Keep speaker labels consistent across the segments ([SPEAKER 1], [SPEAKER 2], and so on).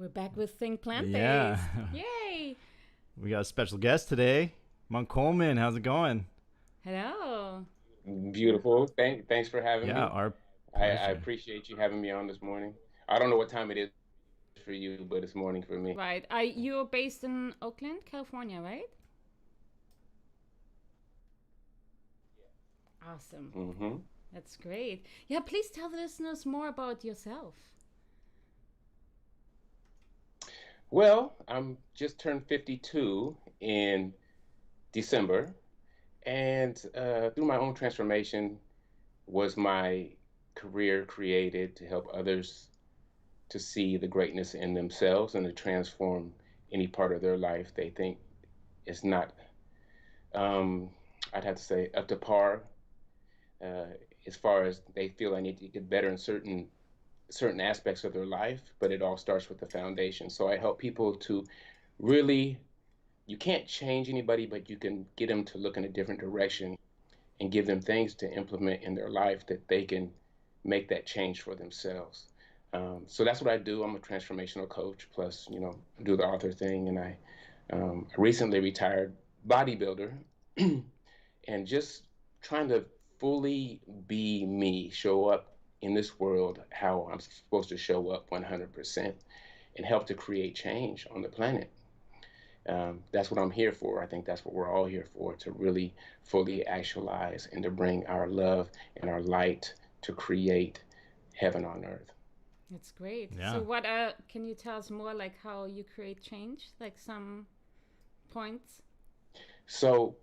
[SPEAKER 1] We're back with Think Plant-Based.
[SPEAKER 2] Yeah.
[SPEAKER 1] Yay!
[SPEAKER 2] We got a special guest today, Monk Coleman. How's it going?
[SPEAKER 1] Hello.
[SPEAKER 3] Beautiful. Thanks for having
[SPEAKER 2] Yeah,
[SPEAKER 3] me.
[SPEAKER 2] our
[SPEAKER 3] I
[SPEAKER 2] pleasure.
[SPEAKER 3] appreciate you having me on this morning. I don't know what time it is for you, but it's morning for me.
[SPEAKER 1] Right. You're based in Oakland, California, right? Awesome.
[SPEAKER 3] hmm
[SPEAKER 1] That's great. Yeah, please tell the listeners more about yourself.
[SPEAKER 3] Well, I'm just turned 52 in December, and through my own transformation was my career created to help others to see the greatness in themselves and to transform any part of their life they think is not, um, I'd have to say, up to par uh, as far as they feel I need to get better in certain aspects of their life, but it all starts with the foundation. So I help people to really, you can't change anybody, but you can get them to look in a different direction and give them things to implement in their life that they can make that change for themselves. So that's what I do. I'm a transformational coach, plus, do the author thing. And I recently retired bodybuilder and just trying to fully be me, show up in this world how I'm supposed to show up 100% and help to create change on the planet. That's what I'm here for. I think that's what we're all here for, to really fully actualize and to bring our love and our light to create heaven on earth.
[SPEAKER 1] That's great. So,
[SPEAKER 2] Yeah.
[SPEAKER 1] what can you tell us more, like how you create change, like some points?
[SPEAKER 3] So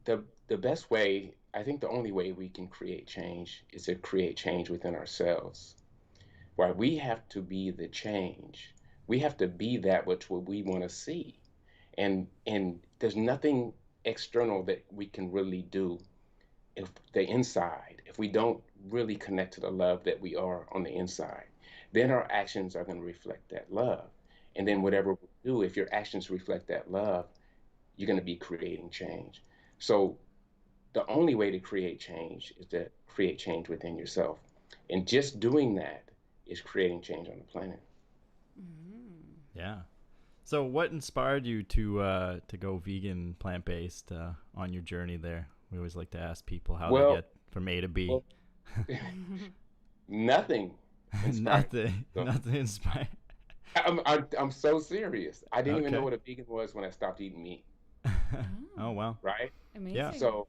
[SPEAKER 3] the best way, I think the only way we can create change is to create change within ourselves. Right? We have to be the change. We have to be that which what we want to see. And there's nothing external that we can really do if the inside, if we don't really connect to the love that we are on the inside, then our actions are going to reflect that love. And then whatever we do, if your actions reflect that love, you're going to be creating change. So the only way to create change is to create change within yourself. And just doing that is creating change on the planet.
[SPEAKER 2] Yeah. So, what inspired you to go vegan, plant based on your journey there? We always like to ask people how they
[SPEAKER 3] Well,
[SPEAKER 2] get from A to B.
[SPEAKER 3] well, nothing inspired me.
[SPEAKER 2] Nothing.
[SPEAKER 3] So
[SPEAKER 2] Nothing inspired.
[SPEAKER 3] I'm so serious. I didn't even know
[SPEAKER 2] Okay.
[SPEAKER 3] what a vegan was when I stopped eating meat,
[SPEAKER 2] Oh
[SPEAKER 1] Oh,
[SPEAKER 2] wow.
[SPEAKER 3] right?
[SPEAKER 2] Yeah.
[SPEAKER 1] amazing.
[SPEAKER 3] So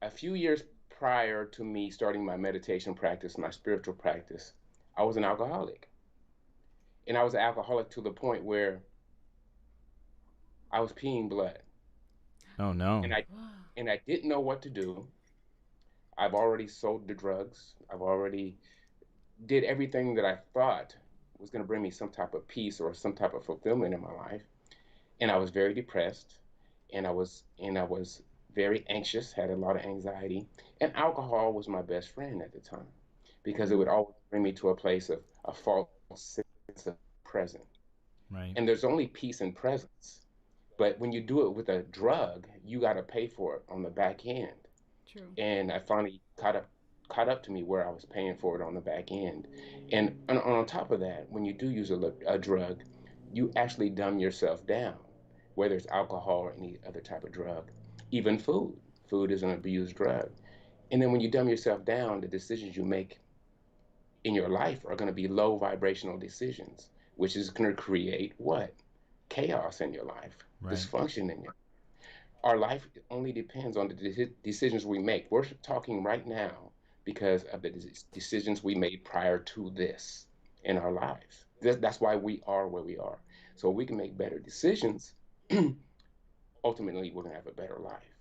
[SPEAKER 3] a few years prior to me starting my meditation practice, my spiritual practice, I was an alcoholic. And I was an alcoholic to the point where I was peeing blood.
[SPEAKER 2] Oh
[SPEAKER 3] And
[SPEAKER 2] no.
[SPEAKER 3] I
[SPEAKER 1] Wow.
[SPEAKER 3] and I didn't know what to do. I've already sold the drugs. I've already did everything that I thought was going to bring me some type of peace or some type of fulfillment in my life. And I was very depressed and I was very anxious, had a lot of anxiety. And alcohol was my best friend at the time because it would always bring me to a place of a false sense of present.
[SPEAKER 2] Right.
[SPEAKER 3] And there's only peace in presence. But when you do it with a drug, you got to pay for it on the back end.
[SPEAKER 1] True.
[SPEAKER 3] And I finally caught up to me where I was paying for it on the back end. And on top of that, when you do use a drug, you actually dumb yourself down, whether it's alcohol or any other type of drug, even food. Food is an abused drug. And then when you dumb yourself down, the decisions you make in your life are going to be low vibrational decisions, which is going to create what? Chaos in your life,
[SPEAKER 2] Right.
[SPEAKER 3] dysfunction in your. Our life only depends on the decisions we make. We're talking right now because of the decisions we made prior to this in our lives. That's why we are where we are. So we can make better decisions. Ultimately, we're going to have a better life.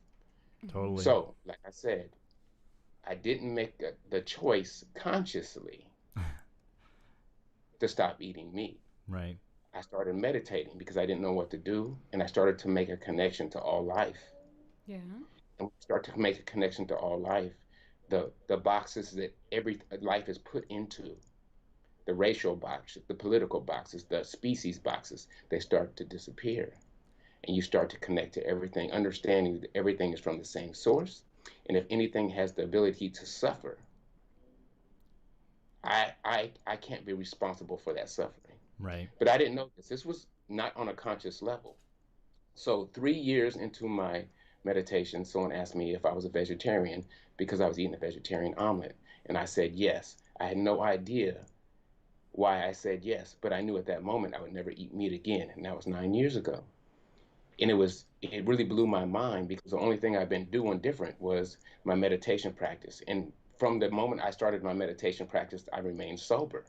[SPEAKER 2] Totally.
[SPEAKER 3] So, like I said, I didn't make the choice consciously to stop eating meat.
[SPEAKER 2] Right.
[SPEAKER 3] I started meditating because I didn't know what to do, and I started to make a connection to all life.
[SPEAKER 1] Yeah.
[SPEAKER 3] And we start to make a connection to all life, the boxes that every life is put into, the racial boxes, the political boxes, the species boxes, they start to disappear. And you start to connect to everything, understanding that everything is from the same source. And if anything has the ability to suffer, I can't be responsible for that suffering.
[SPEAKER 2] Right.
[SPEAKER 3] But I didn't know this. This was not on a conscious level. So 3 years into my meditation, someone asked me if I was a vegetarian because I was eating a vegetarian omelet. And I said yes. I had no idea why I said yes, but I knew at that moment I would never eat meat again. And that was 9 years ago. And it really blew my mind because the only thing I've been doing different was my meditation practice. And from the moment I started my meditation practice, I remained sober.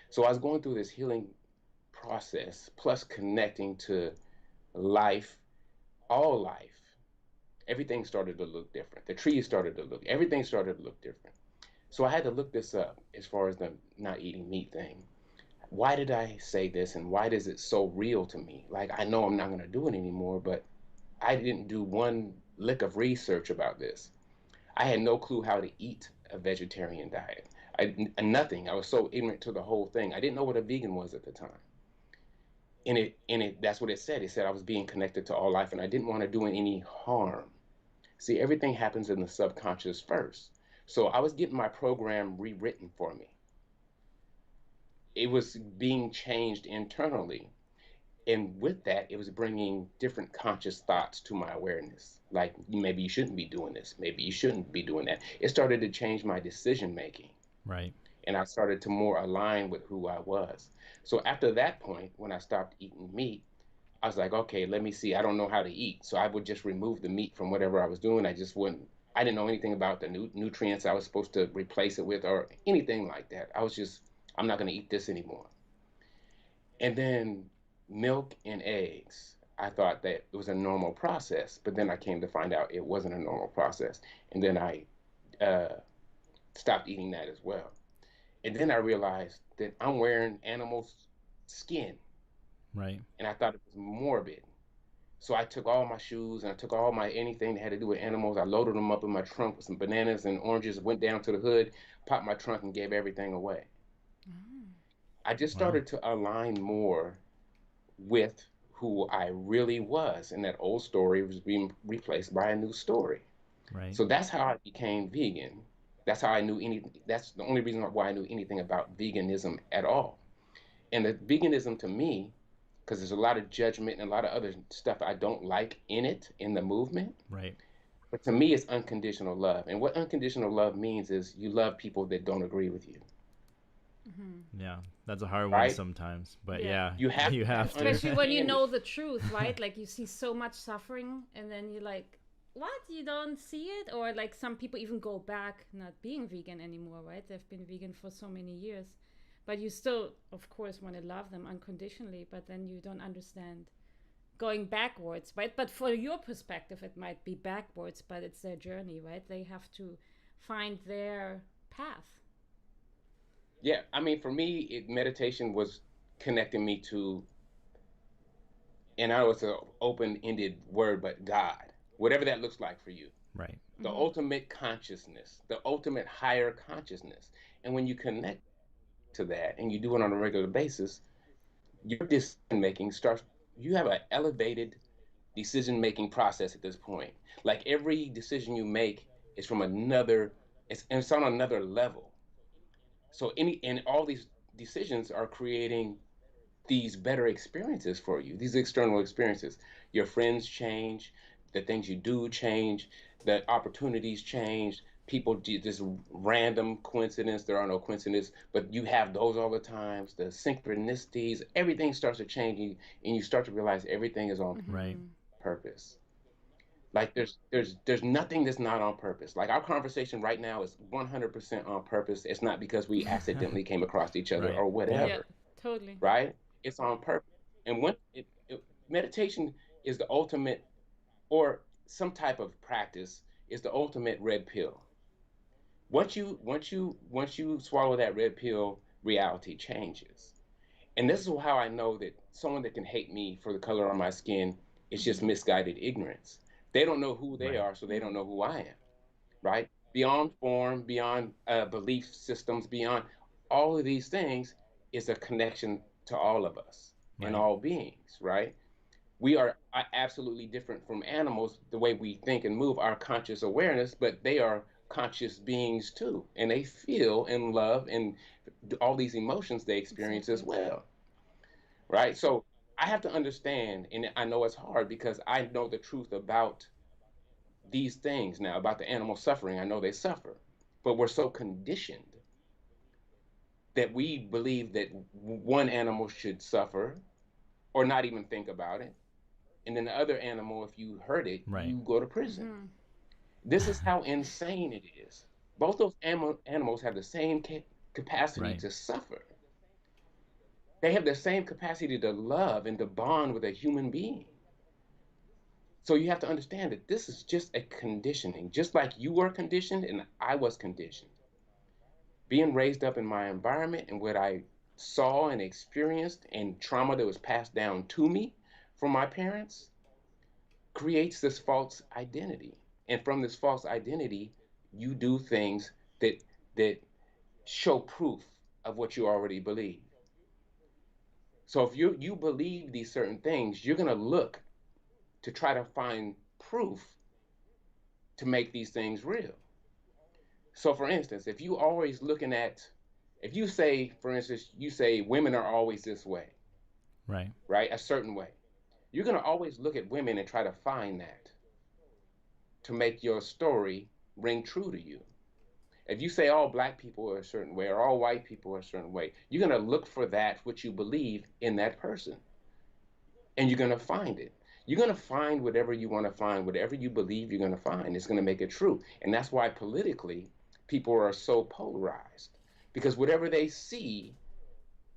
[SPEAKER 3] So I was going through this healing process, plus connecting to life, all life. Everything started to look different. The trees started to look, everything started to look different. So I had to look this up as far as the not eating meat thing. Why did I say this and why is it so real to me? Like, I know I'm not going to do it anymore, but I didn't do one lick of research about this. I had no clue how to eat a vegetarian diet. Nothing. I was so ignorant to the whole thing. I didn't know what a vegan was at the time. That's what it said. It said I was being connected to all life and I didn't want to do it any harm. See, everything happens in the subconscious first. So I was getting my program rewritten for me. It was being changed internally. And with that, it was bringing different conscious thoughts to my awareness. Like, maybe you shouldn't be doing this. Maybe you shouldn't be doing that. It started to change my decision making.
[SPEAKER 2] Right.
[SPEAKER 3] And I started to more align with who I was. So after that point, when I stopped eating meat, I was like, okay, let me see. I don't know how to eat. So I would just remove the meat from whatever I was doing. I didn't know anything about the nutrients I was supposed to replace it with or anything like that. I'm not going to eat this anymore. And then milk and eggs. I thought that it was a normal process, but then I came to find out it wasn't a normal process. And then I uh, stopped eating that as well. And then I realized that I'm wearing animals' skin,
[SPEAKER 2] Right.
[SPEAKER 3] and I thought it was morbid. So I took all my shoes and I took all my anything that had to do with animals. I loaded them up in my trunk with some bananas and oranges, went down to the hood, popped my trunk, and gave everything away.
[SPEAKER 1] Mm.
[SPEAKER 3] I just
[SPEAKER 2] Wow.
[SPEAKER 3] started to align more with who I really was. And that old story was being replaced by a new story.
[SPEAKER 2] Right.
[SPEAKER 3] So that's how I became vegan. That's the only reason why I knew anything about veganism at all. And the veganism to me, because there's a lot of judgment and a lot of other stuff I don't like in it, in the movement.
[SPEAKER 2] Right.
[SPEAKER 3] But to me, it's unconditional love. And what unconditional love means is you love people that don't agree with you,
[SPEAKER 1] Mhm.
[SPEAKER 2] Yeah. That's a hard one
[SPEAKER 3] right?
[SPEAKER 2] sometimes, but
[SPEAKER 1] Yeah.
[SPEAKER 2] yeah,
[SPEAKER 3] You have
[SPEAKER 2] you
[SPEAKER 3] to
[SPEAKER 2] have to.
[SPEAKER 1] Especially when you
[SPEAKER 3] understand
[SPEAKER 1] know
[SPEAKER 3] it.
[SPEAKER 1] the truth, right? Like you see so much suffering and then you're like, what? You don't see it? Or like some people even go back not being vegan anymore, right? They've been vegan for so many years. But you still, of course, want to love them unconditionally, but then you don't understand going backwards, right? But for your perspective, it might be backwards, but it's their journey, right? They have to find their path.
[SPEAKER 3] Yeah, I mean, for me, meditation was connecting me to, and I know it's an open-ended word, but God, whatever that looks like for you,
[SPEAKER 2] Right.
[SPEAKER 3] the
[SPEAKER 1] Mm-hmm.
[SPEAKER 3] ultimate consciousness, the ultimate higher consciousness. And when you connect to that and you do it on a regular basis, your decision making starts, you have an elevated decision making process at this point. Like every decision you make is from another, it's on another level. So and all these decisions are creating these better experiences for you, these external experiences. Your friends change, the things you do change, the opportunities change. People just random coincidence. There are no coincidences, but you have those all the times. The synchronicities, everything starts to change, and you start to realize everything is on
[SPEAKER 2] Right.
[SPEAKER 1] Mm-hmm.
[SPEAKER 3] purpose. Like there's nothing that's not on purpose. Like our conversation right now is 100% on purpose. It's not because we accidentally came across each other
[SPEAKER 2] Right.
[SPEAKER 3] or
[SPEAKER 2] Yeah.
[SPEAKER 1] Yeah,
[SPEAKER 3] whatever,
[SPEAKER 1] totally.
[SPEAKER 3] right? It's on purpose. And meditation is the ultimate, or some type of practice is the ultimate red pill. Once you swallow that red pill, reality changes. And this is how I know that someone that can hate me for the color of my skin is just
[SPEAKER 1] Mm-hmm.
[SPEAKER 3] misguided ignorance. They don't know who they
[SPEAKER 2] Right.
[SPEAKER 3] are, so they don't
[SPEAKER 1] Mm-hmm.
[SPEAKER 3] know who I am, right? Beyond form, beyond belief systems, beyond all of these things is a connection to all of us and
[SPEAKER 2] Right.
[SPEAKER 3] all beings, right? We are absolutely different from animals, the way we think and move, our conscious awareness, but they are conscious beings too. And they feel and love and all these emotions they experience as
[SPEAKER 1] Exactly.
[SPEAKER 3] well. right? So I have to understand, and I know it's hard because I know the truth about these things now, about the animal suffering. I know they suffer, but we're so conditioned that we believe that one animal should suffer or not even think about it. And then the other animal, if you hurt it,
[SPEAKER 2] Right.
[SPEAKER 3] you go to prison.
[SPEAKER 1] Mm-hmm.
[SPEAKER 3] This is how insane it is. Both those animals have the same capacity
[SPEAKER 2] Right.
[SPEAKER 3] to suffer. They have the same capacity to love and to bond with a human being. So you have to understand that this is just a conditioning, just like you were conditioned and I was conditioned. Being raised up in my environment and what I saw and experienced and trauma that was passed down to me from my parents creates this false identity. And from this false identity, you do things that show proof of what you already believe. So if you believe these certain things, you're gonna look to try to find proof to make these things real. So for instance, if you always looking at if you say, for instance, you say women are always this way,
[SPEAKER 2] Right.
[SPEAKER 3] right? A certain way. You're gonna always look at women and try to find that to make your story ring true to you. If you say all black people are a certain way or all white people are a certain way, you're going to look for that which you believe in that person and you're going to find it. You're going to find whatever you want to find, whatever you believe you're going to find. It's going to make it true. And that's why politically people are so polarized because whatever they see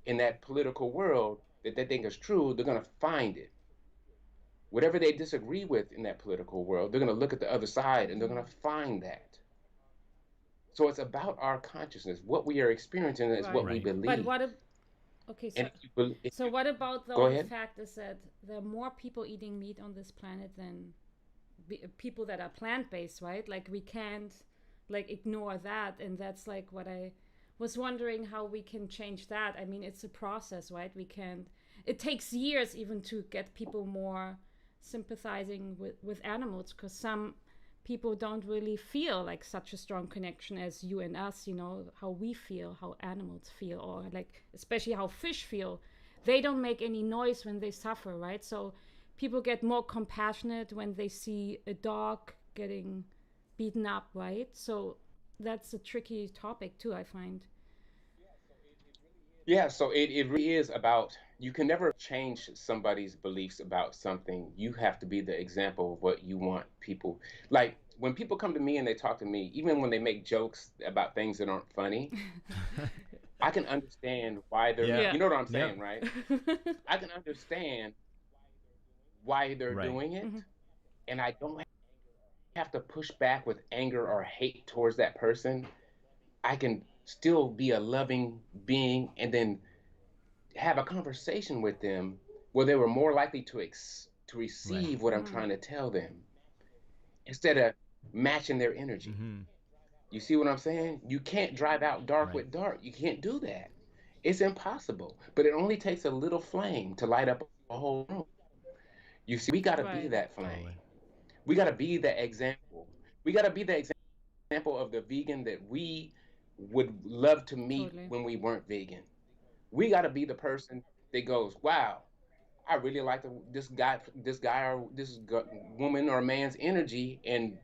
[SPEAKER 3] in that political world that they think is true, they're going to find it. Whatever they disagree with in that political world, they're going to look at the other side and they're going to find that. So it's about our consciousness. What we are experiencing is
[SPEAKER 1] Right.
[SPEAKER 3] what we
[SPEAKER 2] Right.
[SPEAKER 1] But
[SPEAKER 3] believe.
[SPEAKER 1] what if, okay,
[SPEAKER 3] And
[SPEAKER 1] so
[SPEAKER 3] if
[SPEAKER 1] so
[SPEAKER 3] you
[SPEAKER 1] what about
[SPEAKER 3] go
[SPEAKER 1] though the
[SPEAKER 3] ahead.
[SPEAKER 1] fact is that there are more people eating meat on this planet than people that are plant-based, right? Like we can't like ignore that, and that's like what I was wondering how we can change that. I mean, it's a process, right? We can't. It takes years even to get people more sympathizing with animals because some people don't really feel like such a strong connection as you and us, you know, how we feel, how animals feel, or like especially how fish feel. They don't make any noise when they suffer, right? So people get more compassionate when they see a dog getting beaten up, right? So that's a tricky topic too, I find.
[SPEAKER 3] Yeah, so it really is about you can never change somebody's beliefs about something. You have to be the example of what you want people. Like when people come to me and they talk to me, even when they make jokes about things that aren't funny, I can understand why they're,
[SPEAKER 2] Yeah.
[SPEAKER 1] Yeah.
[SPEAKER 3] you know what I'm
[SPEAKER 2] Yep.
[SPEAKER 3] saying, right? I can understand why they're
[SPEAKER 2] Right.
[SPEAKER 3] doing it,
[SPEAKER 1] Mhm.
[SPEAKER 3] and I don't have to push back with anger or hate towards that person. I can still be a loving being and then have a conversation with them where they were more likely to
[SPEAKER 2] Right.
[SPEAKER 3] receive what I'm
[SPEAKER 1] Mhm.
[SPEAKER 3] trying to tell them instead of matching their energy.
[SPEAKER 2] Mm-hmm.
[SPEAKER 3] You see what I'm saying? You can't drive out dark
[SPEAKER 2] Right.
[SPEAKER 3] with dark. You can't do that. It's impossible. But it only takes a little flame to light up a whole room. You see, we got to be
[SPEAKER 1] Right.
[SPEAKER 3] that flame.
[SPEAKER 2] Totally.
[SPEAKER 3] We got to be the example. We got to be the example of the vegan that we would love to meet
[SPEAKER 1] Totally.
[SPEAKER 3] when we weren't vegan. We got to be the person that goes, "Wow, I really like this guy or woman or man's energy, and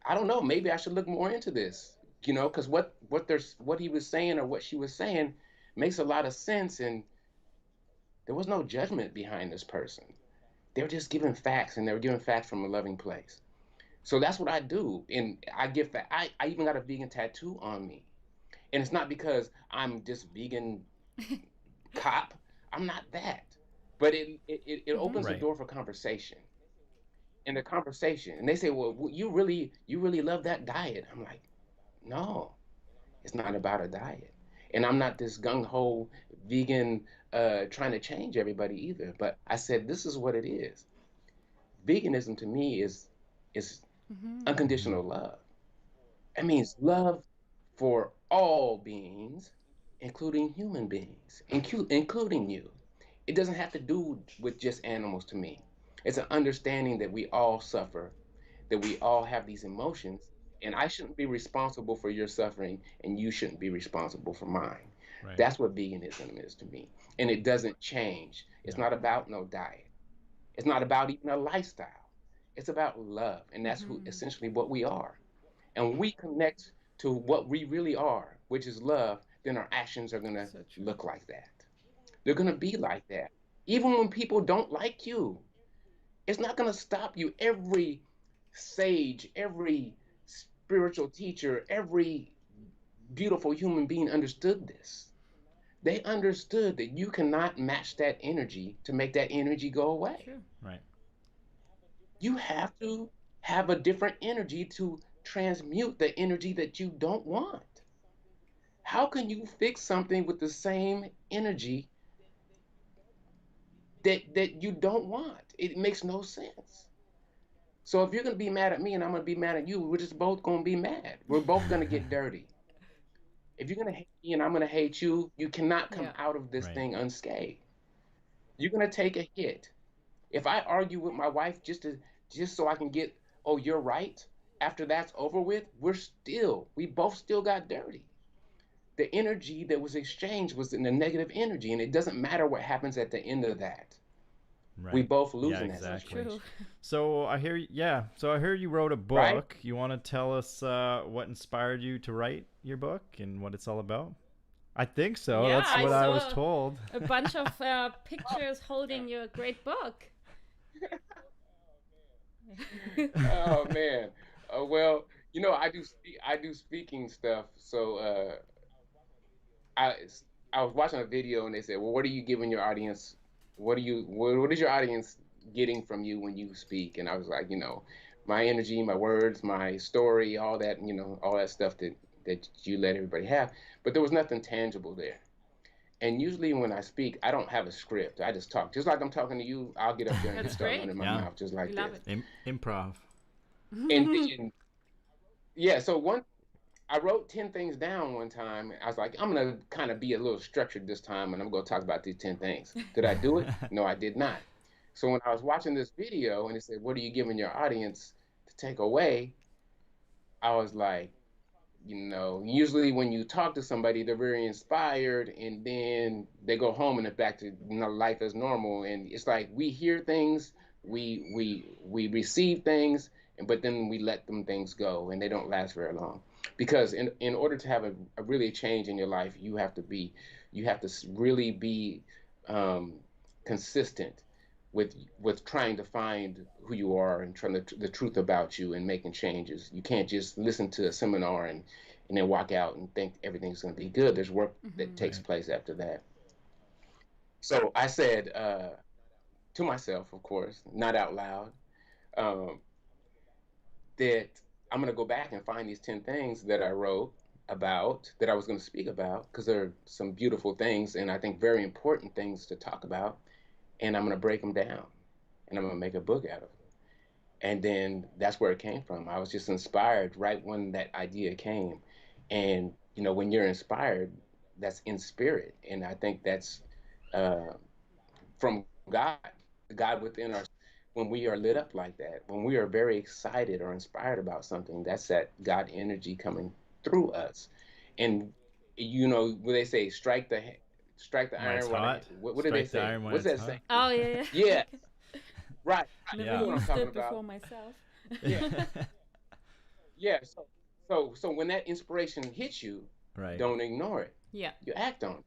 [SPEAKER 3] I don't know, maybe I should look more into this, because what he was saying or what she was saying makes a lot of sense, and there was no judgment behind this person. They were just giving facts, and they were giving facts from a loving place. So that's what I do, and I give that. I even got a vegan tattoo on me, and it's not because I'm just vegan cop. I'm not that, but it
[SPEAKER 1] Mhm.
[SPEAKER 3] opens the
[SPEAKER 2] Right.
[SPEAKER 3] door for conversation. In the conversation, and they say, "Well, you really love that diet." I'm like, "No, it's not about a diet, and I'm not this gung ho vegan trying to change everybody either." But I said, "This is what it is. Veganism to me is
[SPEAKER 1] Mhm.
[SPEAKER 2] Mm-hmm.
[SPEAKER 3] unconditional love. It means love for all beings, including human beings, including you. It doesn't have to do with just animals to me. It's an understanding that we all suffer, that we all have these emotions, and I shouldn't be responsible for your suffering, and you shouldn't be responsible for mine.
[SPEAKER 2] Right.
[SPEAKER 3] That's what veganism is to me. And it doesn't change. It's
[SPEAKER 2] Yeah.
[SPEAKER 3] not about no diet. It's not about even a lifestyle. It's about love. And that's who
[SPEAKER 1] Mm-hmm.
[SPEAKER 3] essentially what we are. And when we connect to what we really are, which is love, then our actions are going to
[SPEAKER 1] So true.
[SPEAKER 3] look like that. They're going to be like that. Even when people don't like you, it's not going to stop you. Every sage, every spiritual teacher, every beautiful human being understood this. They understood that you cannot match that energy to make that energy go away.
[SPEAKER 1] True.
[SPEAKER 2] Right.
[SPEAKER 3] You have to have a different energy to transmute the energy that you don't want. How can you fix something with the same energy that you don't want? It makes no sense. So if you're going to be mad at me and I'm going to be mad at you, we're just both going to be mad. We're both going to get dirty. If you're going to hate me and I'm going to hate you, you cannot come
[SPEAKER 1] Yeah.
[SPEAKER 3] out of this
[SPEAKER 2] Right.
[SPEAKER 3] thing unscathed. You're going to take a hit. If I argue with my wife just so I can get, oh, you're right, after that's over with, we both still got dirty. The energy that was exchanged was in the negative energy, and it doesn't matter what happens at the end of that. We
[SPEAKER 2] Right.
[SPEAKER 3] both lose
[SPEAKER 2] Yeah,
[SPEAKER 3] in that
[SPEAKER 1] So
[SPEAKER 2] exactly.
[SPEAKER 1] true.
[SPEAKER 3] situation,
[SPEAKER 2] So I hear, yeah. So I heard you wrote a
[SPEAKER 3] right?
[SPEAKER 2] book. You want to tell us what inspired you to write your book and what it's all about? I think so.
[SPEAKER 1] Yeah,
[SPEAKER 2] That's
[SPEAKER 1] I
[SPEAKER 2] what I was
[SPEAKER 1] saw
[SPEAKER 2] told.
[SPEAKER 1] a bunch of pictures holding your great book.
[SPEAKER 3] Oh man. Well, I do speaking stuff. So I I was watching a video and they said, "Well, what are you giving your audience? What is your audience getting from you when you speak?" And I was like, my energy, my words, my story, all that, all that stuff that you let everybody have. But there was nothing tangible there. And usually when I speak, I don't have a script. I just talk. Just like I'm talking to you, I'll get up there and just
[SPEAKER 1] That's
[SPEAKER 3] start
[SPEAKER 1] great.
[SPEAKER 3] running my
[SPEAKER 2] Yeah.
[SPEAKER 3] mouth just
[SPEAKER 1] We
[SPEAKER 3] like
[SPEAKER 1] love
[SPEAKER 3] this.
[SPEAKER 1] it.
[SPEAKER 2] Improv.
[SPEAKER 3] And then yeah, so I wrote 10 things down one time. I was like, I'm going to kind of be a little structured this time and I'm going to talk about these 10 things. Did I do it? No, I did not. So when I was watching this video and it said, what are you giving your audience to take away? I was like, usually when you talk to somebody, they're very inspired and then they go home and they're back to life as normal. And it's like we hear things, we receive things, but then we let them things go and they don't last very long. Because in order to have a really change in your life, you have to really be um, consistent with trying to find who you are and trying the truth about you and making changes. You can't just listen to a seminar and then walk out and think everything's going to be good. There's work that
[SPEAKER 1] Hmm.
[SPEAKER 3] takes
[SPEAKER 2] Right.
[SPEAKER 3] place after that. So I said to myself, of course, not out loud, um, that I'm going to go back and find these 10 things that I wrote about that I was going to speak about because there are some beautiful things and I think very important things to talk about. And I'm going to break them down and I'm going to make a book out of them. And then that's where it came from. I was just inspired right when that idea came. And when you're inspired, that's in spirit, and I think that's uh, from God, the God within our. When we are lit up like that, when we are very excited or inspired about something, that's that God energy coming through us. And when they say strike the
[SPEAKER 2] When it's
[SPEAKER 3] iron while
[SPEAKER 2] hot,
[SPEAKER 3] what did they
[SPEAKER 2] strike the
[SPEAKER 3] say?
[SPEAKER 2] iron when
[SPEAKER 3] What's
[SPEAKER 2] it's
[SPEAKER 3] that
[SPEAKER 2] hot.
[SPEAKER 3] saying?
[SPEAKER 1] Oh yeah, yeah.
[SPEAKER 3] Yeah, right.
[SPEAKER 1] Never
[SPEAKER 3] You know
[SPEAKER 2] Yeah.
[SPEAKER 3] what I'm
[SPEAKER 1] used
[SPEAKER 3] talking
[SPEAKER 1] it
[SPEAKER 3] about.
[SPEAKER 1] before myself.
[SPEAKER 3] Yeah. Yeah, so when that inspiration hits you,
[SPEAKER 2] Right.
[SPEAKER 3] don't ignore it.
[SPEAKER 1] Yeah.
[SPEAKER 3] You act on it.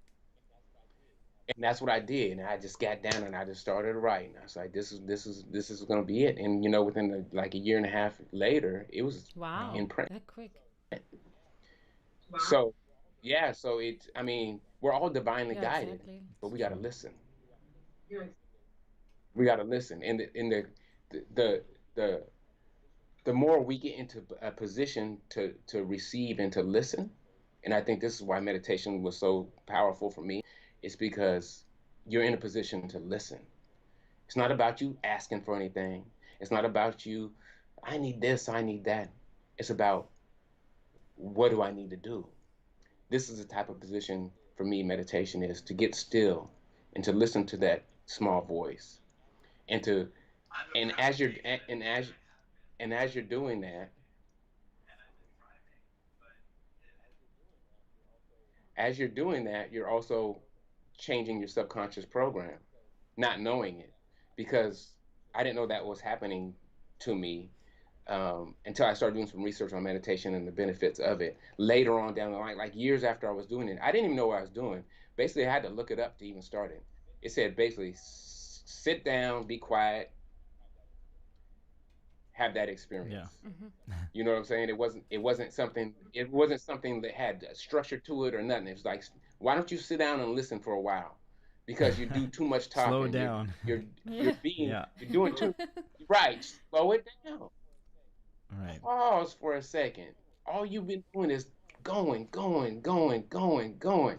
[SPEAKER 3] And that's what I did. And I just got down and I just started writing. I was like, this is gonna be it. And within like a year and a half later, it was
[SPEAKER 2] Wow.
[SPEAKER 1] Wow,
[SPEAKER 3] in print.
[SPEAKER 1] that quick.
[SPEAKER 3] So yeah, so I mean, we're all divinely
[SPEAKER 1] Yeah,
[SPEAKER 3] guided,
[SPEAKER 1] exactly.
[SPEAKER 3] but we
[SPEAKER 2] It's
[SPEAKER 3] gotta
[SPEAKER 2] true.
[SPEAKER 3] listen. We gotta listen. And the the the more we get into a position to receive and to listen, and I think this is why meditation was so powerful for me, it's because you're in a position to listen. It's not about you asking for anything. It's not about you, I need this, I need that. It's about what do I need to do? This is the type of position for me meditation is to get still and to listen to that small voice and to and as you're and as you're doing that as you're doing that, you're also changing your subconscious program, not knowing it, because I didn't know that was happening to me until I started doing some research on meditation and the benefits of it later on down the line, like years after I was doing it. I didn't even know what I was doing. Basically, I had to look it up to even start it. It said basically, sit down, be quiet, have that
[SPEAKER 2] Yeah.
[SPEAKER 3] experience.
[SPEAKER 1] Mm-hmm.
[SPEAKER 3] You know what I'm saying? It wasn't something that had a structure to it or nothing. It was like, why don't you sit down and listen for a while? Because you do too much
[SPEAKER 2] Slow
[SPEAKER 3] talking. You're
[SPEAKER 2] down.
[SPEAKER 3] you're you're
[SPEAKER 1] Yeah.
[SPEAKER 3] being
[SPEAKER 2] Yeah.
[SPEAKER 3] you're doing too right. Slow it down.
[SPEAKER 2] Right.
[SPEAKER 3] Pause for a second. All you've been doing is going, going, going, going, going,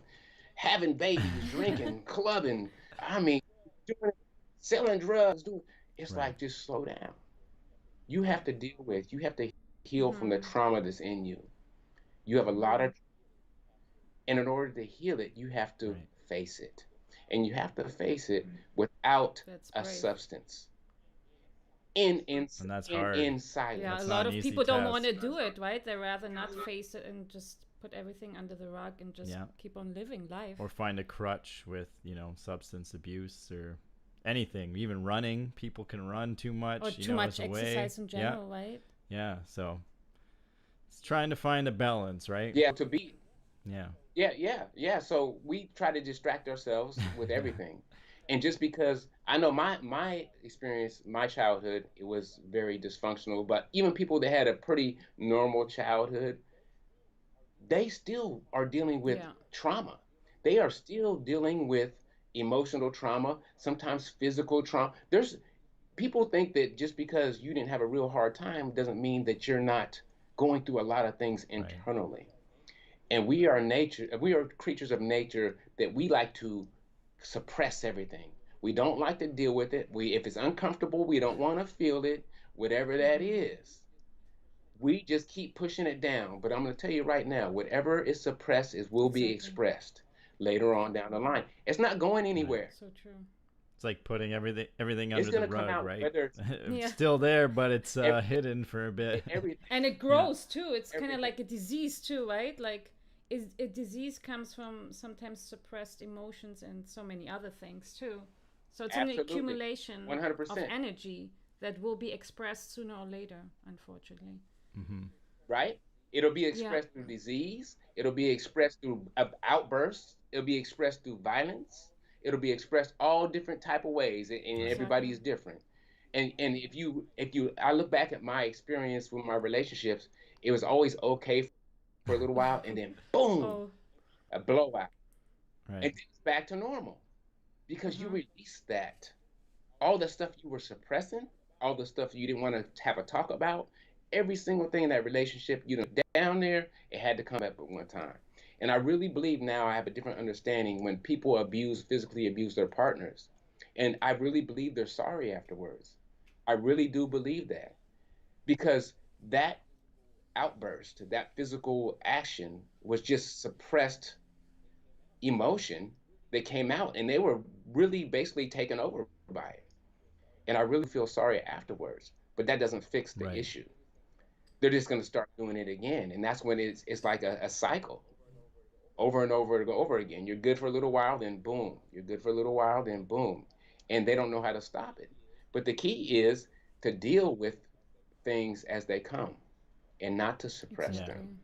[SPEAKER 3] having babies, drinking, clubbing. I mean, doing, selling drugs. Doing. It's
[SPEAKER 2] Right.
[SPEAKER 3] like just slow down. You have to heal from the
[SPEAKER 1] Mm-hmm.
[SPEAKER 3] trauma that's in you. You have a lot
[SPEAKER 1] Mm-hmm.
[SPEAKER 3] of, and in order to heal it, you have to
[SPEAKER 2] Right.
[SPEAKER 3] face it. And you have to face it without
[SPEAKER 1] That's
[SPEAKER 3] a
[SPEAKER 1] brave.
[SPEAKER 3] substance in in
[SPEAKER 2] And that's hard.
[SPEAKER 3] in
[SPEAKER 1] Yeah, a
[SPEAKER 2] That's
[SPEAKER 3] silence.
[SPEAKER 2] not
[SPEAKER 1] lot
[SPEAKER 2] an
[SPEAKER 1] of
[SPEAKER 2] easy
[SPEAKER 1] people don't want
[SPEAKER 2] task.
[SPEAKER 1] to do it, right? They rather not face it and just put everything under the rug and just
[SPEAKER 2] Yeah.
[SPEAKER 1] keep on living life.
[SPEAKER 2] Or find a crutch with, substance abuse or anything. Even running. People can run too
[SPEAKER 1] Or
[SPEAKER 2] much,
[SPEAKER 1] too
[SPEAKER 2] as
[SPEAKER 1] much
[SPEAKER 2] a way.
[SPEAKER 1] exercise in
[SPEAKER 2] Yeah.
[SPEAKER 1] general, right?
[SPEAKER 2] Yeah. So it's trying to find a balance, right?
[SPEAKER 3] Yeah, to be
[SPEAKER 2] Yeah.
[SPEAKER 3] Yeah, yeah, yeah. So we try to distract ourselves with everything. And just because I know my experience, my childhood, it was very dysfunctional, but even people that had a pretty normal childhood, they still are dealing with
[SPEAKER 1] Yeah.
[SPEAKER 3] trauma. They are still dealing with emotional trauma, sometimes physical trauma. There's people think that just because you didn't have a real hard time doesn't mean that you're not going through a lot of things
[SPEAKER 2] Right.
[SPEAKER 3] internally. And we are creatures of nature that we like to suppress everything. We don't like to deal with it. We if it's uncomfortable, we don't want to feel it, whatever that
[SPEAKER 1] Mm-hmm.
[SPEAKER 3] is. We just keep pushing it down. But I'm going to tell you right now, whatever is suppressed is will be
[SPEAKER 1] Exactly.
[SPEAKER 3] expressed later on down the line. It's not going
[SPEAKER 2] Right.
[SPEAKER 3] anywhere.
[SPEAKER 1] So true.
[SPEAKER 2] It's like putting everything
[SPEAKER 3] It's
[SPEAKER 2] under the
[SPEAKER 3] going to come
[SPEAKER 2] rug,
[SPEAKER 3] out
[SPEAKER 2] right?
[SPEAKER 3] whether it's
[SPEAKER 2] It's
[SPEAKER 1] Yeah.
[SPEAKER 2] still there, but it's
[SPEAKER 3] every,
[SPEAKER 2] hidden for a bit.
[SPEAKER 3] everything,
[SPEAKER 1] And it
[SPEAKER 2] Yeah.
[SPEAKER 1] grows too. It's kind of
[SPEAKER 3] everything.
[SPEAKER 1] like a disease too, right? Like is a disease comes from sometimes suppressed emotions and so many other things too. So it's an
[SPEAKER 3] Absolutely.
[SPEAKER 1] accumulation of
[SPEAKER 3] 100%.
[SPEAKER 1] energy that will be expressed sooner or later, unfortunately.
[SPEAKER 2] Mm-hmm.
[SPEAKER 3] Right? It'll be
[SPEAKER 1] Yeah.
[SPEAKER 3] expressed through disease. It'll be expressed through outbursts. It'll be expressed through violence. It'll be expressed all different type of ways, and
[SPEAKER 2] Right.
[SPEAKER 3] everybody
[SPEAKER 1] Exactly.
[SPEAKER 3] is different. And if you I look back at my experience with my relationships, it was always okay for a little while, and then boom,
[SPEAKER 1] Oh.
[SPEAKER 3] a blowout,
[SPEAKER 2] Right.
[SPEAKER 3] and then it's back to normal because you
[SPEAKER 1] Mhm.
[SPEAKER 3] release that all the stuff you were suppressing, all the stuff you didn't want to have a talk about, every single thing in that relationship, down there, it had to come up at one time. And I really believe now I have a different understanding when people physically abuse their partners. And I really believe they're sorry afterwards. I really do believe that because that outburst, that physical action was just suppressed emotion that came out and they were really basically taken over by it. And I really feel sorry afterwards. But that doesn't fix the
[SPEAKER 2] Right.
[SPEAKER 3] issue. They're just going to start doing it again, and that's when it's like a cycle, over and over and over again. You're good for a little while, then boom. You're good for a little while, then boom, and they don't know how to stop it. But the key is to deal with things as they come and not to suppress
[SPEAKER 2] Yeah.
[SPEAKER 3] them.
[SPEAKER 1] Exactly.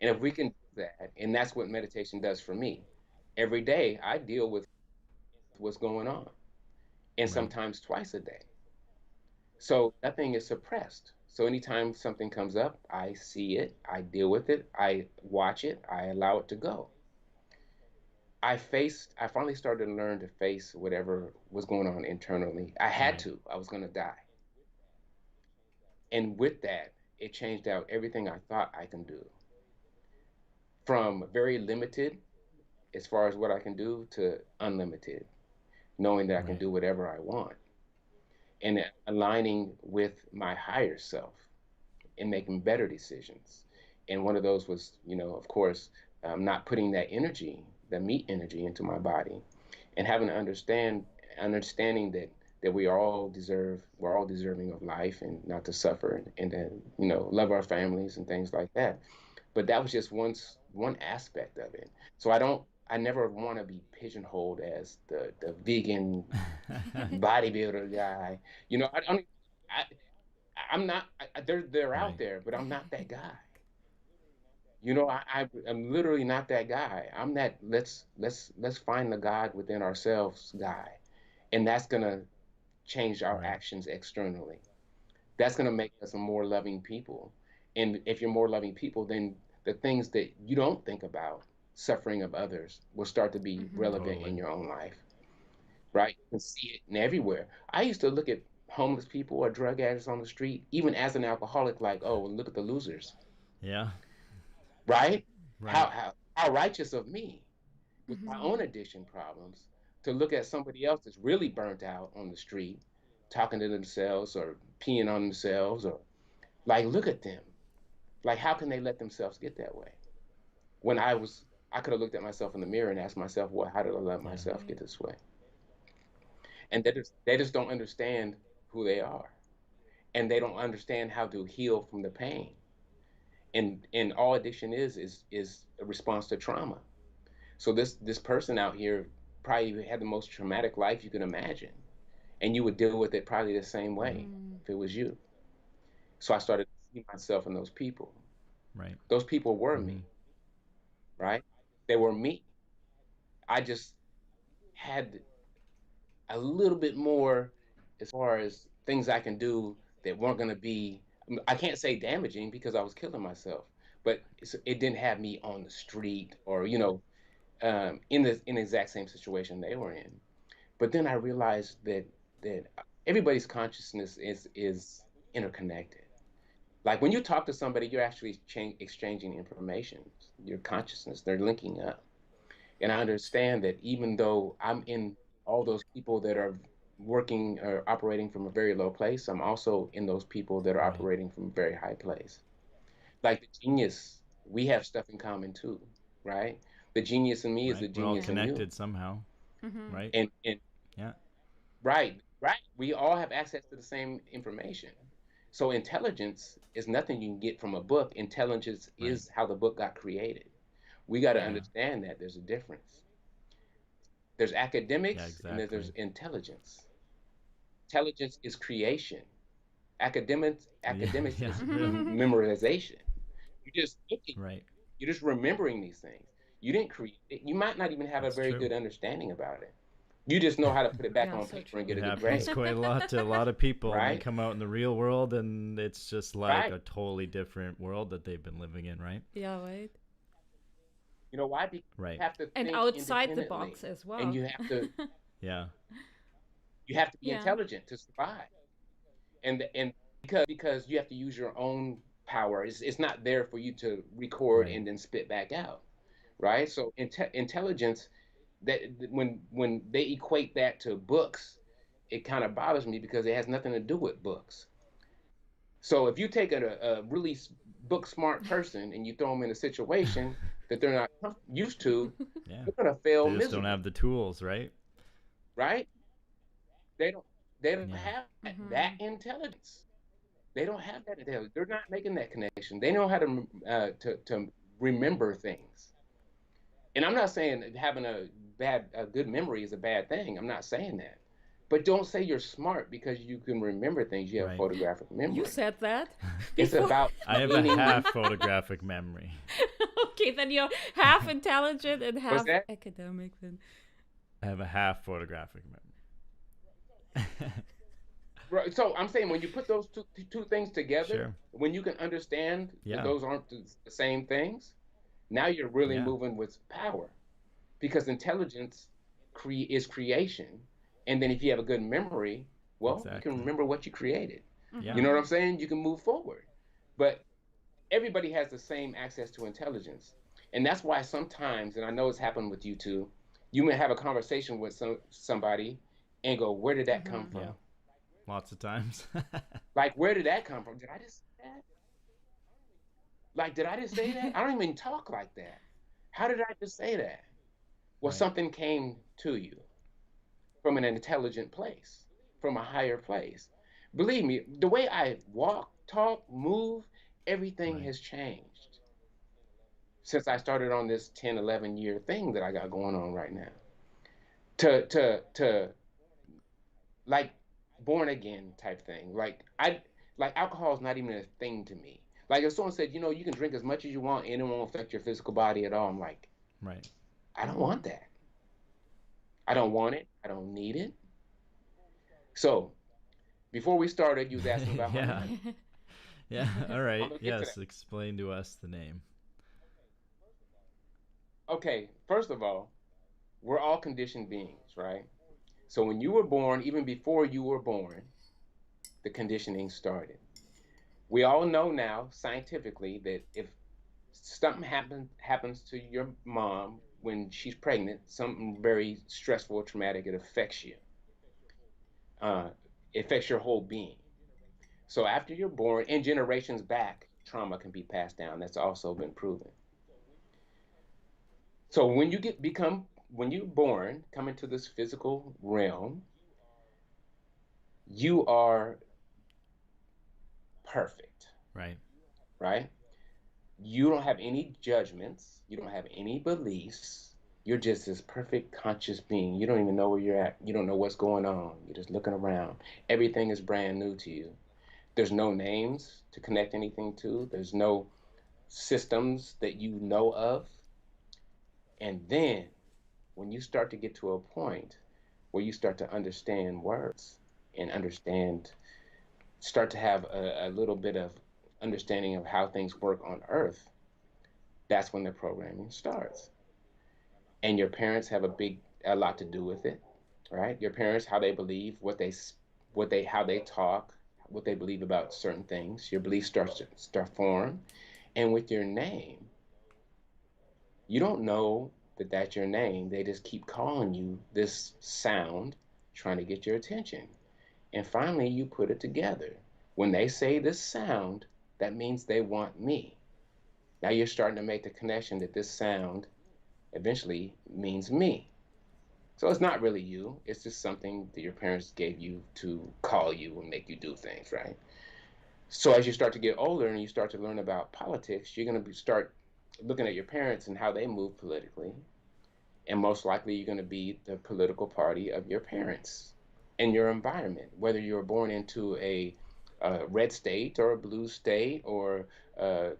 [SPEAKER 3] And if we can do that, and that's what meditation does for me. Every day I deal with what's going on, and
[SPEAKER 2] Right.
[SPEAKER 3] sometimes twice a day. So nothing is suppressed. So anytime something comes up, I see it, I deal with it, I watch it, I allow it to go. I finally started to learn to face whatever was going on internally. I had
[SPEAKER 2] Right.
[SPEAKER 3] to, I was going to die. And with that, it changed out everything I thought I can do from very limited as far as what I can do to unlimited, knowing that I can
[SPEAKER 2] Right.
[SPEAKER 3] do whatever I want and aligning with my higher self and making better decisions. And one of those was, of course, not putting that energy, the meat energy, into my body, and having to understanding that we're all deserving of life and not to suffer and to love our families and things like that. But that was just one aspect of it. So I never want to be pigeonholed as the vegan bodybuilder guy. I don't. I, I'm not. They're out
[SPEAKER 2] Right.
[SPEAKER 3] there, but I'm not that guy. I'm literally not that guy. I'm that let's find the God within ourselves guy, and that's gonna change our
[SPEAKER 2] Right.
[SPEAKER 3] actions externally. That's gonna make us a more loving people. And if you're more loving people, then the things that you don't think about, suffering of others, will start to be
[SPEAKER 1] Mm-hmm.
[SPEAKER 3] relevant in
[SPEAKER 2] Totally.
[SPEAKER 3] your own life, right? You can see it in everywhere. I used to look at homeless people or drug addicts on the street, even as an alcoholic, like, oh, look at the losers,
[SPEAKER 2] Yeah.
[SPEAKER 3] right? How
[SPEAKER 2] Right.
[SPEAKER 3] how how righteous of me with my
[SPEAKER 1] Mm-hmm.
[SPEAKER 3] own addiction problems to look at somebody else that's really burnt out on the street, talking to themselves or peeing on themselves, or like, look at them. Like, how can they let themselves get that way? When I could have looked at myself in the mirror and asked myself, well, how did I let
[SPEAKER 2] Yeah.
[SPEAKER 3] myself get
[SPEAKER 1] Right.
[SPEAKER 3] this way? And they just don't understand who they are, and they don't understand how to heal from the pain. And all addiction is a response to trauma. So this person out here probably had the most traumatic life you can imagine, and you would deal with it probably the same
[SPEAKER 2] Right.
[SPEAKER 3] way
[SPEAKER 1] Mm-hmm.
[SPEAKER 3] if it was you. So I started to see myself in those people.
[SPEAKER 2] Right.
[SPEAKER 3] Those people were
[SPEAKER 2] Mm-hmm.
[SPEAKER 3] me, right? They were me. I just had a little bit more as far as things I can do that weren't going to be, I can't say damaging because I was killing myself, but it didn't have me on the street or, in the exact same situation they were in. But then I realized that everybody's consciousness is interconnected. Like when you talk to somebody, you're actually exchanging information. Your consciousness, they're linking up. And I understand that even though I'm in all those people that are working or operating from a very low place, I'm also in those people that are
[SPEAKER 2] Right.
[SPEAKER 3] operating from a very high place. Like the genius, we have stuff in common too, right? The genius in me is the
[SPEAKER 2] Right. We're all
[SPEAKER 3] genius in
[SPEAKER 1] Yeah.
[SPEAKER 3] you.
[SPEAKER 2] connected somehow.
[SPEAKER 1] Mm-hmm.
[SPEAKER 2] Right.
[SPEAKER 3] And
[SPEAKER 2] Yeah.
[SPEAKER 3] right, right. We all have access to the same information. So intelligence is nothing you can get from a book. Intelligence
[SPEAKER 2] Right.
[SPEAKER 3] is how the book got created. We got to
[SPEAKER 1] Yeah.
[SPEAKER 2] Yeah.
[SPEAKER 3] understand that there's a difference. There's
[SPEAKER 2] Yeah.
[SPEAKER 3] academics and then there's
[SPEAKER 2] Exactly.
[SPEAKER 3] intelligence. Intelligence is creation.
[SPEAKER 2] Yeah.
[SPEAKER 3] Academics
[SPEAKER 2] Yeah.
[SPEAKER 3] is
[SPEAKER 2] Really.
[SPEAKER 3] memorization. You're just looking,
[SPEAKER 2] Right.
[SPEAKER 3] you're just remembering these things. You didn't create it. You might not even have a
[SPEAKER 2] That's
[SPEAKER 3] very
[SPEAKER 2] true.
[SPEAKER 3] good understanding about it. You just know how to put it back
[SPEAKER 1] Yeah.
[SPEAKER 3] on
[SPEAKER 1] So
[SPEAKER 3] paper and
[SPEAKER 1] true.
[SPEAKER 3] get
[SPEAKER 2] It
[SPEAKER 3] a good
[SPEAKER 2] happens
[SPEAKER 3] grade,
[SPEAKER 2] quite a lot to a lot of people, and they
[SPEAKER 3] right?
[SPEAKER 2] come out in the real world, and it's just like
[SPEAKER 3] Right.
[SPEAKER 2] a totally different world that they've been living in, right?
[SPEAKER 1] Yeah. Right.
[SPEAKER 3] You know why? Because you
[SPEAKER 2] Right.
[SPEAKER 3] have to
[SPEAKER 1] And
[SPEAKER 3] think
[SPEAKER 1] outside the
[SPEAKER 3] independently,
[SPEAKER 1] box as
[SPEAKER 3] and
[SPEAKER 1] well.
[SPEAKER 2] Yeah.
[SPEAKER 3] you have to be
[SPEAKER 1] Yeah.
[SPEAKER 3] intelligent to survive. And because you have to use your own power. It's not there for you to record
[SPEAKER 2] Right.
[SPEAKER 3] and then spit back out, right? So intelligence, that when they equate that to books, it kind of bothers me because it has nothing to do with books. So if you take a really book smart person and you throw them in a situation that they're not used to,
[SPEAKER 2] Yeah.
[SPEAKER 3] they're gonna fail
[SPEAKER 2] They just don't have
[SPEAKER 3] miserably,
[SPEAKER 2] the tools, right?
[SPEAKER 3] right? They don't they don't
[SPEAKER 2] Yeah.
[SPEAKER 3] have that
[SPEAKER 1] Mm-hmm.
[SPEAKER 3] intelligence. They don't have that intelligence. They're not making that connection. They know how to remember things. And I'm not saying that having a good memory is a bad thing. I'm not saying that. But don't say you're smart because you can remember things. You have
[SPEAKER 2] Right.
[SPEAKER 3] photographic
[SPEAKER 1] You
[SPEAKER 3] memory.
[SPEAKER 1] said that
[SPEAKER 3] It's
[SPEAKER 1] before.
[SPEAKER 3] about
[SPEAKER 2] I have a
[SPEAKER 3] gaining.
[SPEAKER 2] half photographic memory.
[SPEAKER 1] Okay, then you're half intelligent and
[SPEAKER 3] What's
[SPEAKER 1] half
[SPEAKER 3] that?
[SPEAKER 1] academic. Then.
[SPEAKER 2] I have a half photographic memory.
[SPEAKER 3] Right. So I'm saying when you put those two things together,
[SPEAKER 2] Sure.
[SPEAKER 3] when you can understand that
[SPEAKER 2] Yeah.
[SPEAKER 3] those aren't the same things, now you're really
[SPEAKER 2] Yeah.
[SPEAKER 3] moving with power because intelligence is creation. And then if you have a good memory, well, you can
[SPEAKER 2] Exactly.
[SPEAKER 3] remember what you created.
[SPEAKER 2] Yeah.
[SPEAKER 3] You know
[SPEAKER 1] Mm-hmm.
[SPEAKER 3] what I'm saying? You can move forward. But everybody has the same access to intelligence. And that's why sometimes, and I know it's happened with you too, you may have a conversation with somebody and go, where did that come
[SPEAKER 1] Mm-hmm.
[SPEAKER 2] Yeah.
[SPEAKER 3] from?
[SPEAKER 2] Lots of times.
[SPEAKER 3] Like, where did that come from? Did I just say that? Like, did I just say that? I don't even talk like that. How did I just say that? Well,
[SPEAKER 2] Right.
[SPEAKER 3] something came to you from an intelligent place, from a higher place. Believe me, the way I walk, talk, move, everything
[SPEAKER 2] Right.
[SPEAKER 3] has changed since I started on this 10, 11 year thing that I got going on right now. To like born again type thing. Like alcohol is not even a thing to me. Like if someone said, you can drink as much as you want and it won't affect your physical body at all, I'm like,
[SPEAKER 2] Right.
[SPEAKER 3] I don't
[SPEAKER 1] Mm-hmm.
[SPEAKER 3] want that. I don't want it. I don't need it. So before we started, you was asking about my
[SPEAKER 2] Yeah.
[SPEAKER 3] name.
[SPEAKER 2] Yeah. All
[SPEAKER 3] I'm
[SPEAKER 2] right.
[SPEAKER 3] gonna get to that.
[SPEAKER 2] Yes. Explain to us the name.
[SPEAKER 3] Okay, first of all, we're all conditioned beings, right? So when you were born, even before you were born, the conditioning started. We all know now scientifically that if something happens to your mom when she's pregnant, something very stressful or traumatic, it affects you. Uh, it affects your whole being. So after you're born, and generations back, trauma can be passed down. That's also been proven. So when you're born, come into this physical realm, you are perfect,
[SPEAKER 2] Right.
[SPEAKER 3] right? You don't have any judgments, you don't have any beliefs. You're just this perfect conscious being. You don't even know where you're at. You don't know what's going on. You're just looking around. Everything is brand new to you. There's no names to connect anything to. There's no systems that you know of. And then when you start to get to a point where you start to understand words and start to have a little bit of understanding of how things work on earth, that's when the programming starts. And your parents have a lot to do with it, right? Your parents, how they believe, how they talk, what they believe about certain things. Your beliefs start form, and with your name, you don't know that that's your name. They just keep calling you this sound, trying to get your attention. And finally, you put it together. When they say this sound, that means they want me. Now you're starting to make the connection that this sound eventually means me. So it's not really you. It's just something that your parents gave you to call you and make you do things, right? So as you start to get older and you start to learn about politics, you're going to start looking at your parents and how they move politically. And most likely you're going to be the political party of your parents in your environment, whether you were born into a red state or a blue state or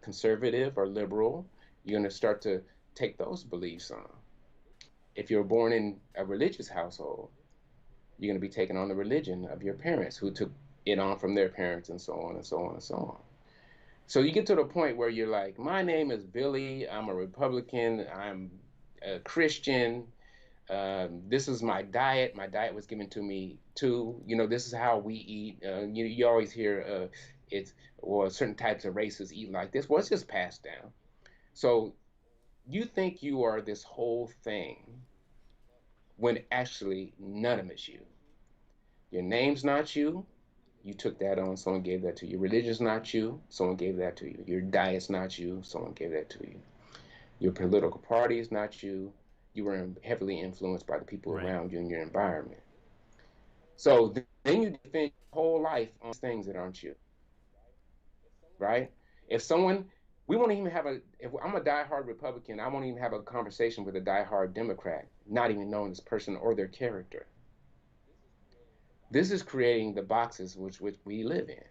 [SPEAKER 3] conservative or liberal, you're going to start to take those beliefs on. If you're born in a religious household, you're going to be taking on the religion of your parents who took it on from their parents and so on and so on and so on. So you get to the point where you're like, my name is Billy, I'm a Republican, I'm a Christian, this is my diet. My diet was given to me too. This is how we eat. You always hear it's or certain types of races eat like this. Well, it's just passed down. So you think you are this whole thing when actually none of it's you. Your name's not you. You took that on. Someone gave that to you. Your religion's not you. Someone gave that to you. Your diet's not you. Someone gave that to you. Your political party is not you. You were heavily influenced by the people
[SPEAKER 2] Right.
[SPEAKER 3] around you in your environment. So then you defend your whole life on things that aren't you, right? If someone, we won't even have if I'm a diehard Republican, I won't even have a conversation with a diehard Democrat, not even knowing this person or their character. This is creating the boxes which we live in.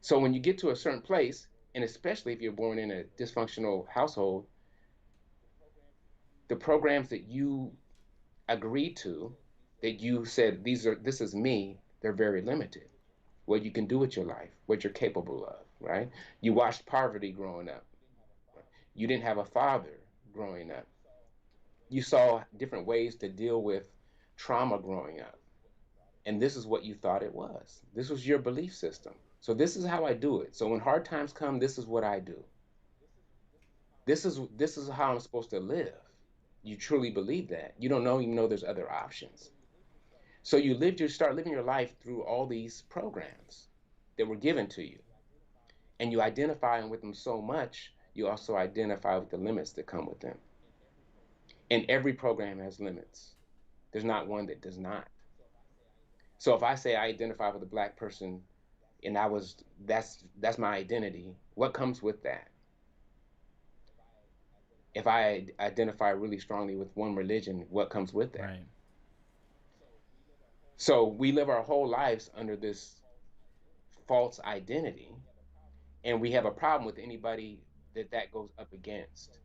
[SPEAKER 3] So when you get to a certain place, and especially if you're born in a dysfunctional household, the programs that you agree to, that you said this is me, they're very limited. What you can do with your life, what you're capable of, right? You watched poverty growing up. You didn't have a father growing up. You saw different ways to deal with trauma growing up. And this is what you thought it was. This was your belief system. So this is how I do it. So when hard times come, this is what I do. This is how I'm supposed to live. You truly believe that. You don't know even know there's other options. So you start living your life through all these programs that were given to you. And you identify with them so much, you also identify with the limits that come with them. And every program has limits. There's not one that does not. So if I say I identify with a black person and that's my identity, what comes with that? if I identify really strongly with one religion, what comes with that?
[SPEAKER 2] Right.
[SPEAKER 3] So we live our whole lives under this false identity, and we have a problem with anybody that goes up against.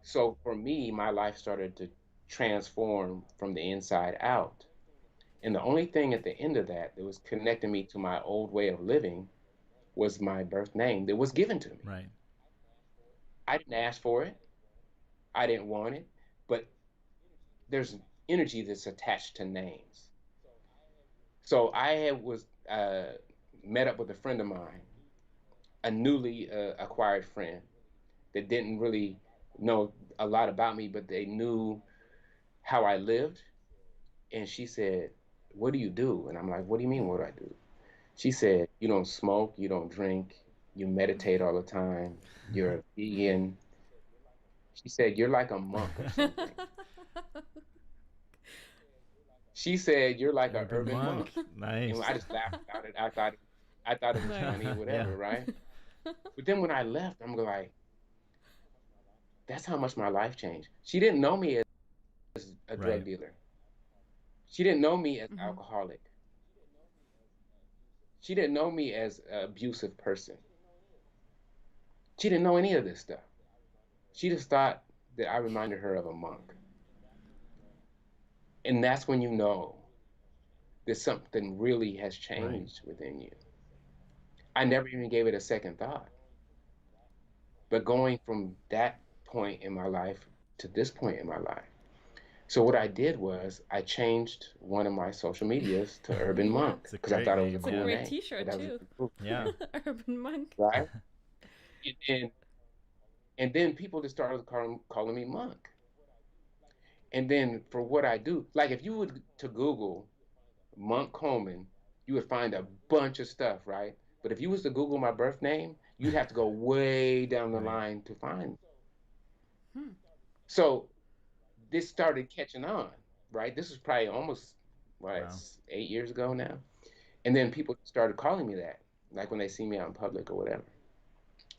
[SPEAKER 3] So for me, my life started to transform from the inside out. And the only thing at the end of that was connecting me to my old way of living was my birth name that was given to me.
[SPEAKER 2] Right.
[SPEAKER 3] I didn't ask for it. I didn't want it, but there's energy that's attached to names. So was met up with a friend of mine, a newly acquired friend that didn't really know a lot about me, but they knew how I lived. And she said, "What do you do?" And I'm like, "What do you mean, what do I do?" She said, "You don't smoke, you don't drink, you meditate all the time, you're a vegan." She said, "You're like a monk or something." She said, "You're like an
[SPEAKER 2] Urban
[SPEAKER 3] urban
[SPEAKER 2] monk.
[SPEAKER 3] monk." And
[SPEAKER 2] Nice.
[SPEAKER 3] I just laughed about it. I thought it was
[SPEAKER 1] Nice.
[SPEAKER 3] funny,
[SPEAKER 2] Yeah.
[SPEAKER 3] whatever, right? But then when I left, I'm like, that's how much my life changed. She didn't know me as a drug
[SPEAKER 2] Right.
[SPEAKER 3] dealer. She didn't know me as
[SPEAKER 1] Mhm.
[SPEAKER 3] alcoholic. She didn't know me as an abusive person. She didn't know any of this stuff. She just thought that I reminded her of a monk. And that's when you know that something really has
[SPEAKER 2] Right.
[SPEAKER 3] changed within you. I never even gave it a second thought. But going from that point in my life to this point in my life. So what I did was I changed one of my social medias to Urban
[SPEAKER 1] Yeah.
[SPEAKER 3] Monk
[SPEAKER 2] It's a
[SPEAKER 3] because I
[SPEAKER 2] great
[SPEAKER 3] thought it was a
[SPEAKER 2] name.
[SPEAKER 1] It's a
[SPEAKER 3] cool
[SPEAKER 2] Yeah.
[SPEAKER 1] great
[SPEAKER 3] name.
[SPEAKER 1] T-shirt
[SPEAKER 3] That was
[SPEAKER 1] too.
[SPEAKER 3] really cool,
[SPEAKER 2] Yeah.
[SPEAKER 1] Urban Monk.
[SPEAKER 3] right? And then people just started calling me Monk. And then for what I do, like if you would to Google Monk Coleman, you would find a bunch of stuff, right? But if you was to Google my birth name, you'd have to go way down the
[SPEAKER 2] Right.
[SPEAKER 3] line to find me.
[SPEAKER 1] Hmm.
[SPEAKER 3] So this started catching on, right? This was probably almost what
[SPEAKER 2] Wow.
[SPEAKER 3] it's 8 years ago now. And then people started calling me that, like when they see me out in public or whatever.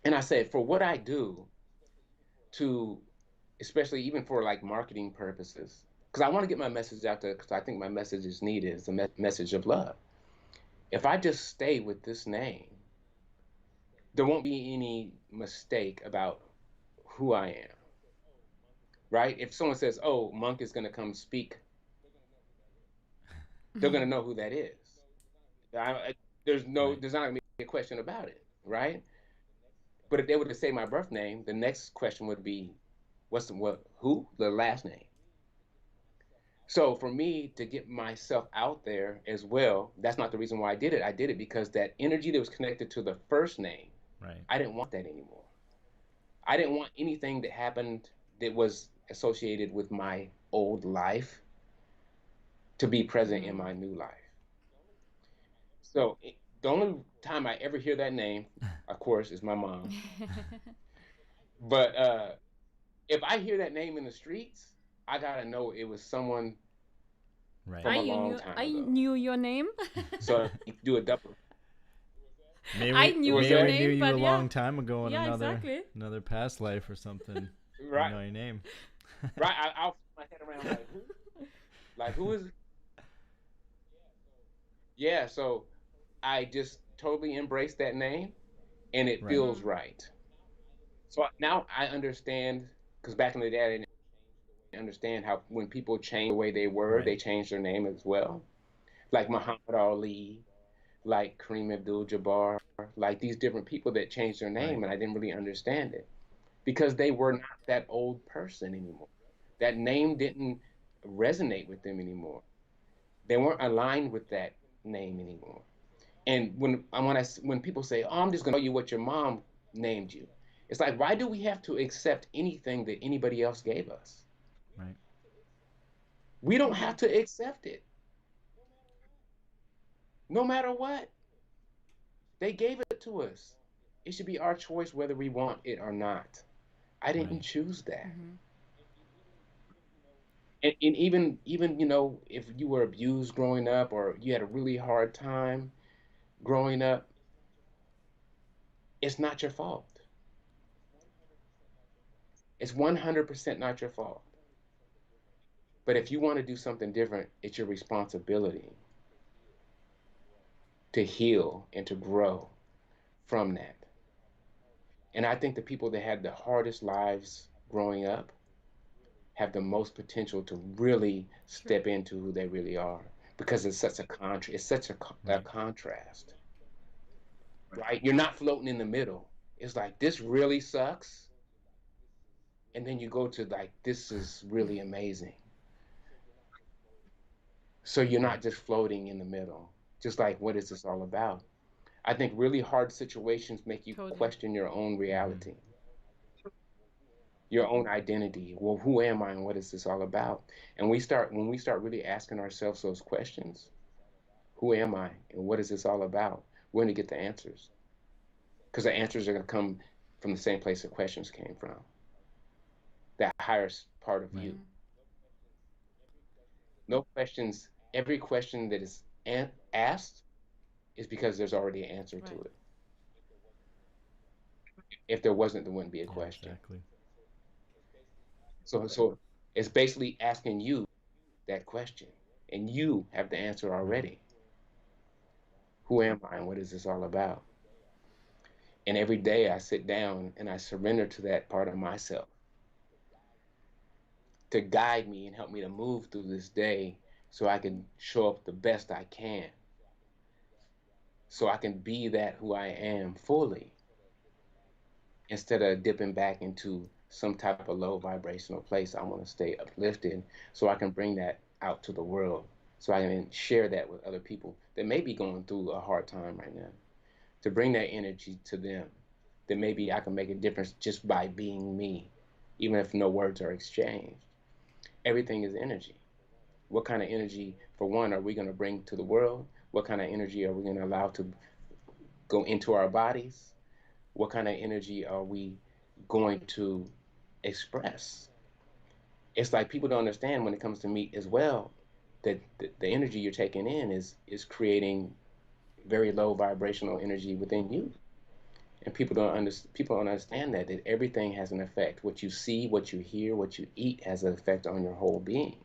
[SPEAKER 3] And I said, for what I do to, especially even for like marketing purposes, because I want to get my message out there, because I think my message is needed. It's a message of love. If I just stay with this name, there won't be any mistake about who I am, right? If someone says, "Oh, Monk is going to come speak," they're going to know who that is.
[SPEAKER 2] Right.
[SPEAKER 3] There's not going to be a question about it, right? But if they were to say my birth name, the next question would be, who? The last name. So for me to get myself out there as well, that's not the reason why I did it. I did it because that energy that was connected to the first name,
[SPEAKER 2] Right.
[SPEAKER 3] I didn't want that anymore. I didn't want anything that happened that was associated with my old life to be present in
[SPEAKER 1] Hmm.
[SPEAKER 3] my new life. So the only time I ever hear that name, of course, is my mom. But if I hear that name in the streets, I gotta know it was someone
[SPEAKER 2] Right.
[SPEAKER 3] from a long time
[SPEAKER 1] I
[SPEAKER 3] ago.
[SPEAKER 1] knew your name.
[SPEAKER 3] So you do a double.
[SPEAKER 1] I
[SPEAKER 2] Maybe
[SPEAKER 1] knew
[SPEAKER 3] What's
[SPEAKER 1] your
[SPEAKER 2] maybe we
[SPEAKER 3] that?
[SPEAKER 2] knew
[SPEAKER 1] name,
[SPEAKER 2] you a
[SPEAKER 1] but yeah.
[SPEAKER 2] long time ago in
[SPEAKER 1] Yeah, exactly.
[SPEAKER 2] another past life or something. You
[SPEAKER 3] Right,
[SPEAKER 2] know your name.
[SPEAKER 3] right. I'll flip my head around like who? Like who is? Yeah. So I just totally embrace that name, and it
[SPEAKER 2] Right.
[SPEAKER 3] feels
[SPEAKER 1] Hmm.
[SPEAKER 3] right. So now I understand because back in the day I didn't understand how when people change the way they were,
[SPEAKER 2] Right.
[SPEAKER 3] they change their name as well. Like Muhammad Ali, like Kareem Abdul-Jabbar, like these different people that changed their
[SPEAKER 2] Right.
[SPEAKER 3] name, and I didn't really understand it because they were not that old person anymore. That name didn't resonate with them anymore. They weren't aligned with that name anymore. And when people say, "Oh, I'm just going to tell you what your mom named you," it's like, why do we have to accept anything that anybody else gave us?
[SPEAKER 2] Right.
[SPEAKER 3] We don't
[SPEAKER 1] Hmm.
[SPEAKER 3] have to accept it, no matter what. They gave it to us. It should be our choice whether we want it or not. I didn't
[SPEAKER 2] Right.
[SPEAKER 3] choose that.
[SPEAKER 1] Hmm.
[SPEAKER 3] And even if you were abused growing up or you had a really hard time growing up, it's not your fault. It's 100% not your fault. But if you want to do something different, it's your responsibility to heal and to grow from that. And I think the people that had the hardest lives growing up have the most potential to really
[SPEAKER 1] True.
[SPEAKER 3] step into who they really are because it's such a
[SPEAKER 2] Right.
[SPEAKER 3] contrast, right? You're not floating in the middle. It's like this really sucks, and then you go to like this is really amazing. So you're
[SPEAKER 2] Right.
[SPEAKER 3] not just floating in the middle. Just like what is this all about? I think really hard situations make you
[SPEAKER 1] Totally.
[SPEAKER 3] question your own
[SPEAKER 2] Mm-hmm.
[SPEAKER 3] reality, your own identity. Well, who am I and what is this all about? And when we start really asking ourselves those questions, who am I and what is this all about? We're going to get the answers because the answers are going to come from the same place the questions came from, that higher part of
[SPEAKER 2] Right.
[SPEAKER 3] you.
[SPEAKER 1] Mm-hmm.
[SPEAKER 3] No questions, every question that is asked is because there's already an answer to
[SPEAKER 1] Right.
[SPEAKER 3] it. If there wasn't, there wouldn't be a
[SPEAKER 2] Yeah,
[SPEAKER 3] question.
[SPEAKER 2] exactly.
[SPEAKER 3] So it's basically asking you that question, and you have the answer
[SPEAKER 2] Right.
[SPEAKER 3] already. Who am I and what is this all about? And every day I sit down and I surrender to that part of myself to guide me and help me to move through this day so I can show up the best I can, so I can be that who I am fully instead of dipping back into some type of low vibrational place. I want to stay uplifted so I can bring that out to the world, so I can share that with other people that may be going through a hard time right now, to bring that energy to them, that maybe I can make a difference just by being me, even if no words are exchanged. Everything is energy. What kind of energy, for one, are we going to bring to the world? What kind of energy are we going to allow to go into our bodies? What kind of energy are we going to express? It's like people don't understand when it comes to meat as well that the energy you're taking in is creating very low vibrational energy within you. And people don't understand that everything has an effect. What you see, what you hear, what you eat has an effect on your whole being.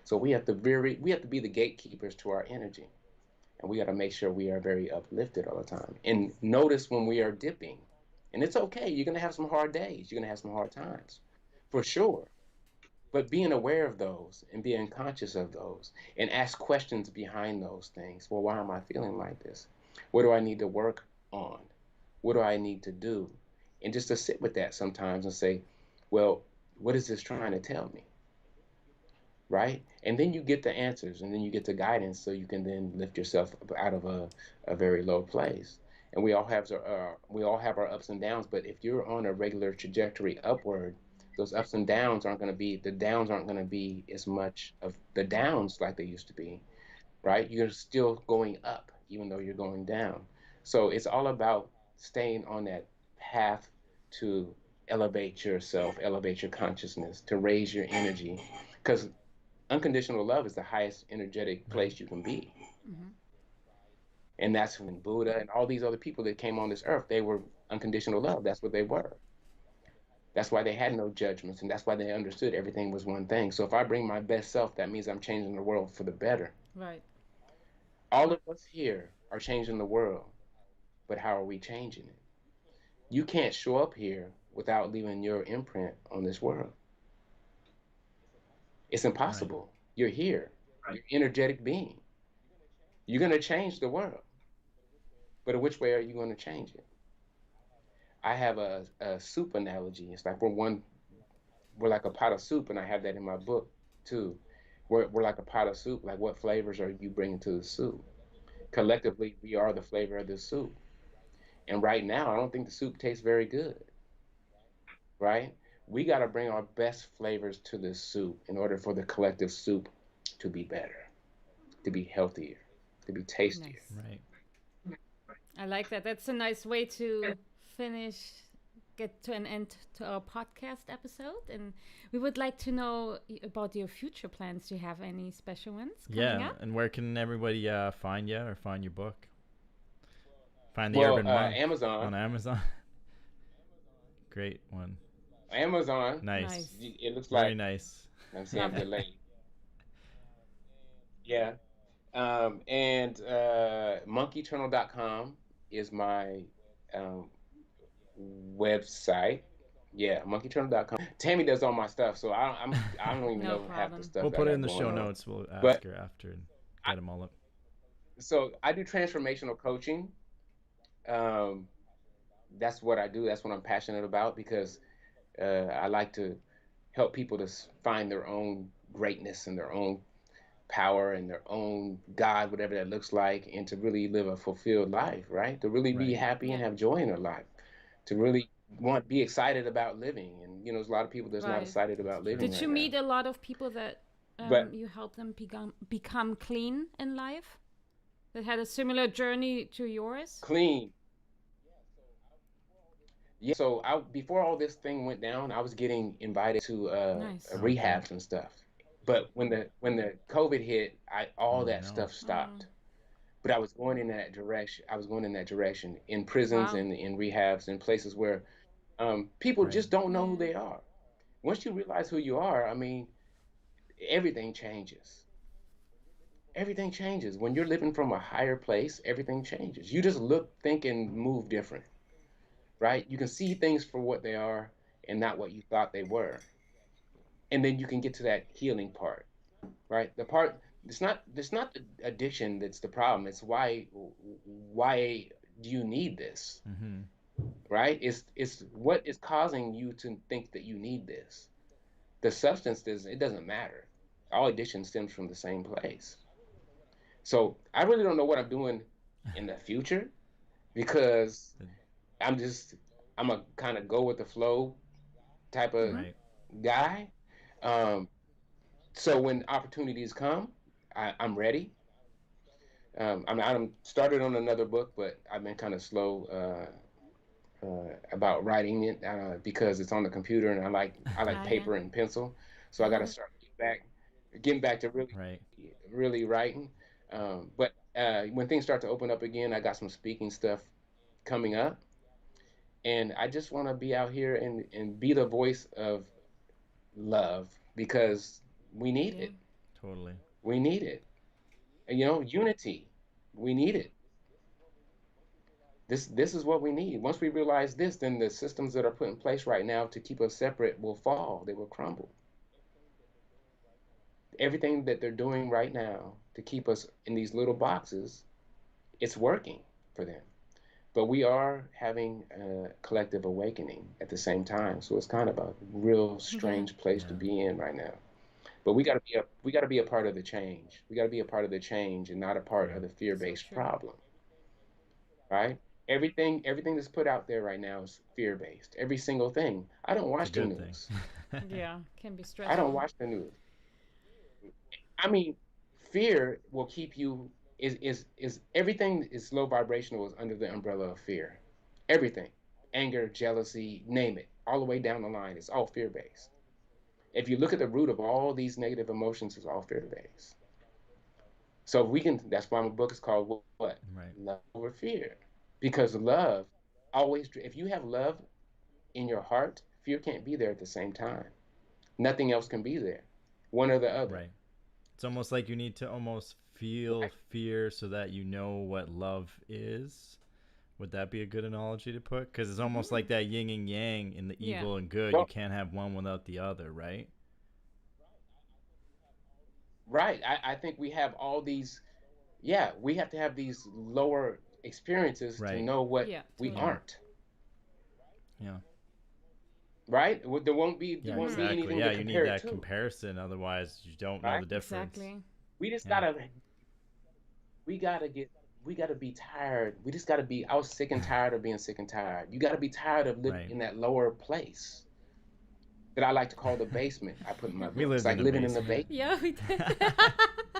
[SPEAKER 3] So we have to be the gatekeepers to our energy. And we got to make sure we are very uplifted all the time. And notice when we are dipping. And it's okay. You're going to have some hard days. You're going to have some hard times. For sure. But being aware of those and being conscious of those and ask questions behind those things. Well, why am I feeling like this? What do I need to work on? What do I need to do? And just to sit with that sometimes and say, well, what is this trying to tell me? Right? And then you get the answers and then you get the guidance so you can then lift yourself up out of a very low place. And we all have our ups and downs, but if you're on a regular trajectory upward, those ups and downs aren't going to be the downs aren't going to be as much of the downs like they used to be, right? You're still going up even though you're going down. So it's all about staying on that path to elevate yourself, elevate your consciousness, to raise your energy. Because unconditional love is the highest energetic
[SPEAKER 2] Right.
[SPEAKER 3] place you can be.
[SPEAKER 1] Mm-hmm.
[SPEAKER 3] And that's when Buddha and all these other people that came on this earth, they were unconditional love. That's what they were. That's why they had no judgments. And that's why they understood everything was one thing. So if I bring my best self, that means I'm changing the world for the better.
[SPEAKER 1] Right.
[SPEAKER 3] All of us here are changing the world. But how are we changing it? You can't show up here without leaving your imprint on this world. It's
[SPEAKER 2] Right.
[SPEAKER 3] impossible. You're here. You're an energetic being. You're going to change the world. But which way are you going to change it? I have a soup analogy. It's like we're like a pot of soup, and I have that in my book too. We're like a pot of soup. Like what flavors are you bringing to the soup? Collectively, we are the flavor of this soup. And right now, I don't think the soup tastes very good, right? We got to bring our best flavors to this soup in order for the collective soup to be better, to be healthier, to be tastier.
[SPEAKER 1] Nice.
[SPEAKER 2] Right.
[SPEAKER 1] I like that. That's a nice way to finish, get to an end to our podcast episode. And we would like to know about your future plans. Do you have any special ones coming
[SPEAKER 2] Yeah.
[SPEAKER 1] up?
[SPEAKER 2] And where can everybody find you or find your book? Find the
[SPEAKER 3] Well,
[SPEAKER 2] Urban Monk
[SPEAKER 3] Amazon.
[SPEAKER 2] on Amazon. Great one.
[SPEAKER 3] Amazon.
[SPEAKER 2] Nice.
[SPEAKER 1] Nice.
[SPEAKER 3] It looks
[SPEAKER 2] Very
[SPEAKER 3] like
[SPEAKER 2] nice.
[SPEAKER 3] I'm seeing
[SPEAKER 1] Love it.
[SPEAKER 3] delay. Yeah. And monketernal.com is my um, website. Yeah, monkeyternal.com. Tammy does all my stuff, so I don't even
[SPEAKER 1] No
[SPEAKER 3] know half the
[SPEAKER 1] problem.
[SPEAKER 3] stuff
[SPEAKER 2] We'll
[SPEAKER 3] that I
[SPEAKER 2] put it in
[SPEAKER 3] got
[SPEAKER 2] the
[SPEAKER 3] going
[SPEAKER 2] show
[SPEAKER 3] on.
[SPEAKER 2] notes. We'll ask
[SPEAKER 3] But
[SPEAKER 2] her after and
[SPEAKER 3] I,
[SPEAKER 2] get them all up.
[SPEAKER 3] so I do transformational coaching. Um, that's what I do. That's what I'm passionate about because I like to help people to find their own greatness and their own power and their own God, whatever that looks like, and to really live a fulfilled life, right? To really be
[SPEAKER 2] Right.
[SPEAKER 3] happy and
[SPEAKER 1] Yeah.
[SPEAKER 3] have joy in their life, to really be excited about living. And there's a lot of people that's not
[SPEAKER 1] Right.
[SPEAKER 3] excited
[SPEAKER 2] That's
[SPEAKER 3] about
[SPEAKER 2] true.
[SPEAKER 3] living
[SPEAKER 1] Did you
[SPEAKER 3] right now.
[SPEAKER 1] meet a lot of people that
[SPEAKER 3] But
[SPEAKER 1] you helped them become clean in life that had a similar journey to yours?
[SPEAKER 3] clean, yeah. So I before all this thing went down, I was getting invited to
[SPEAKER 1] Nice.
[SPEAKER 2] Okay.
[SPEAKER 3] rehabs and stuff. But when the COVID hit, all
[SPEAKER 2] Oh
[SPEAKER 3] that
[SPEAKER 2] no.
[SPEAKER 3] stuff
[SPEAKER 1] Oh,
[SPEAKER 3] stopped. But I was going in that direction. I was going in that direction in prisons
[SPEAKER 1] wow.
[SPEAKER 3] and in rehabs and places where people
[SPEAKER 2] Right.
[SPEAKER 3] just don't know who
[SPEAKER 1] Yeah.
[SPEAKER 3] they are. Once you realize who you are, I mean, everything changes. Everything changes. When you're living from a higher place, everything changes. You just look, think, and move different, right? You can see things for what they are and not what you thought they were. And then you can get to that healing part, right? The part it's not the addiction that's the problem. It's why do you need this,
[SPEAKER 2] Mm-hmm.
[SPEAKER 3] right? It's what is causing you to think that you need this. The substance doesn't matter. All addiction stems from the same place. So I really don't know what I'm doing in the future because I'm just I'm a kind of go with the flow type of
[SPEAKER 1] Mm-hmm.
[SPEAKER 2] Right.
[SPEAKER 3] guy. Um, so when opportunities come, I'm ready. I'm started on another book, but I've been kind of slow about writing it because it's on the computer and I like
[SPEAKER 1] Ah, yeah.
[SPEAKER 3] paper and pencil. So I got to
[SPEAKER 1] Uh-huh.
[SPEAKER 3] start getting back to really
[SPEAKER 2] Right.
[SPEAKER 3] really writing. But when things start to open up again, I got some speaking stuff coming up, and I just want to be out here and be the voice of love because we need
[SPEAKER 1] Yeah.
[SPEAKER 3] it.
[SPEAKER 2] Totally.
[SPEAKER 3] We need it. And, unity. We need it. This is what we need. Once we realize this, then the systems that are put in place right now to keep us separate will fall. They will crumble. Everything that they're doing right now to keep us in these little boxes, it's working for them. But we are having a collective awakening at the same time. So it's kind of a real
[SPEAKER 1] Yeah.
[SPEAKER 3] strange place to
[SPEAKER 2] Yeah.
[SPEAKER 3] be in right now. But we got to be a part of the change. We got to be a part of the change and not a part
[SPEAKER 2] Yeah.
[SPEAKER 3] of the
[SPEAKER 1] So
[SPEAKER 3] fear-based
[SPEAKER 1] true.
[SPEAKER 3] problem, right? Everything that's put out there right now is fear-based. Every single thing. I don't
[SPEAKER 2] It's a
[SPEAKER 3] watch the
[SPEAKER 2] good thing.
[SPEAKER 3] news.
[SPEAKER 1] Yeah. Can be
[SPEAKER 3] I don't
[SPEAKER 1] stressful.
[SPEAKER 3] watch the news. I mean, fear will keep you is everything is low vibrational is under the umbrella of fear. Everything. Anger, jealousy, name it. All the way down the line, it's all fear-based. If you look at the root of all these negative emotions, it's all fear-based. So if we can, that's why my book is called what?
[SPEAKER 2] Right.
[SPEAKER 3] Love over fear. Because love always, if you have love in your heart, fear can't be there at the same time. Nothing else can be there. One or the other.
[SPEAKER 2] Right. It's almost like you need to almost feel
[SPEAKER 3] Right.
[SPEAKER 2] fear so that you know what love is. Would that be a good analogy to put? Because it's almost like
[SPEAKER 1] Mm-hmm.
[SPEAKER 2] that yin and yang in the
[SPEAKER 1] Yeah.
[SPEAKER 2] evil and good. You
[SPEAKER 3] So,
[SPEAKER 2] can't have one without the other, right?
[SPEAKER 3] right. I think we have all these, yeah, we have to have these lower experiences to
[SPEAKER 2] Right.
[SPEAKER 3] know what
[SPEAKER 1] Yeah.
[SPEAKER 3] we
[SPEAKER 2] Yeah.
[SPEAKER 1] Totally.
[SPEAKER 3] aren't.
[SPEAKER 2] Yeah.
[SPEAKER 3] Right? There
[SPEAKER 2] Yeah,
[SPEAKER 3] won't
[SPEAKER 1] Mm-hmm.
[SPEAKER 3] be
[SPEAKER 2] exactly.
[SPEAKER 3] anything
[SPEAKER 2] Yeah,
[SPEAKER 3] to
[SPEAKER 2] you need
[SPEAKER 3] compare it
[SPEAKER 2] that
[SPEAKER 3] to.
[SPEAKER 2] comparison. Otherwise, you don't know
[SPEAKER 3] Right?
[SPEAKER 2] the difference.
[SPEAKER 1] Exactly.
[SPEAKER 3] We just
[SPEAKER 2] Yeah.
[SPEAKER 3] we gotta be tired. We just gotta be. I was sick and tired of being sick and tired. You gotta be tired of living
[SPEAKER 2] Right.
[SPEAKER 3] in that lower place that I like to call the basement. I put in my
[SPEAKER 2] We
[SPEAKER 3] book. It's
[SPEAKER 2] lived
[SPEAKER 3] like
[SPEAKER 2] in a
[SPEAKER 3] living in the
[SPEAKER 2] basement.
[SPEAKER 3] basement.
[SPEAKER 1] Yeah, we did.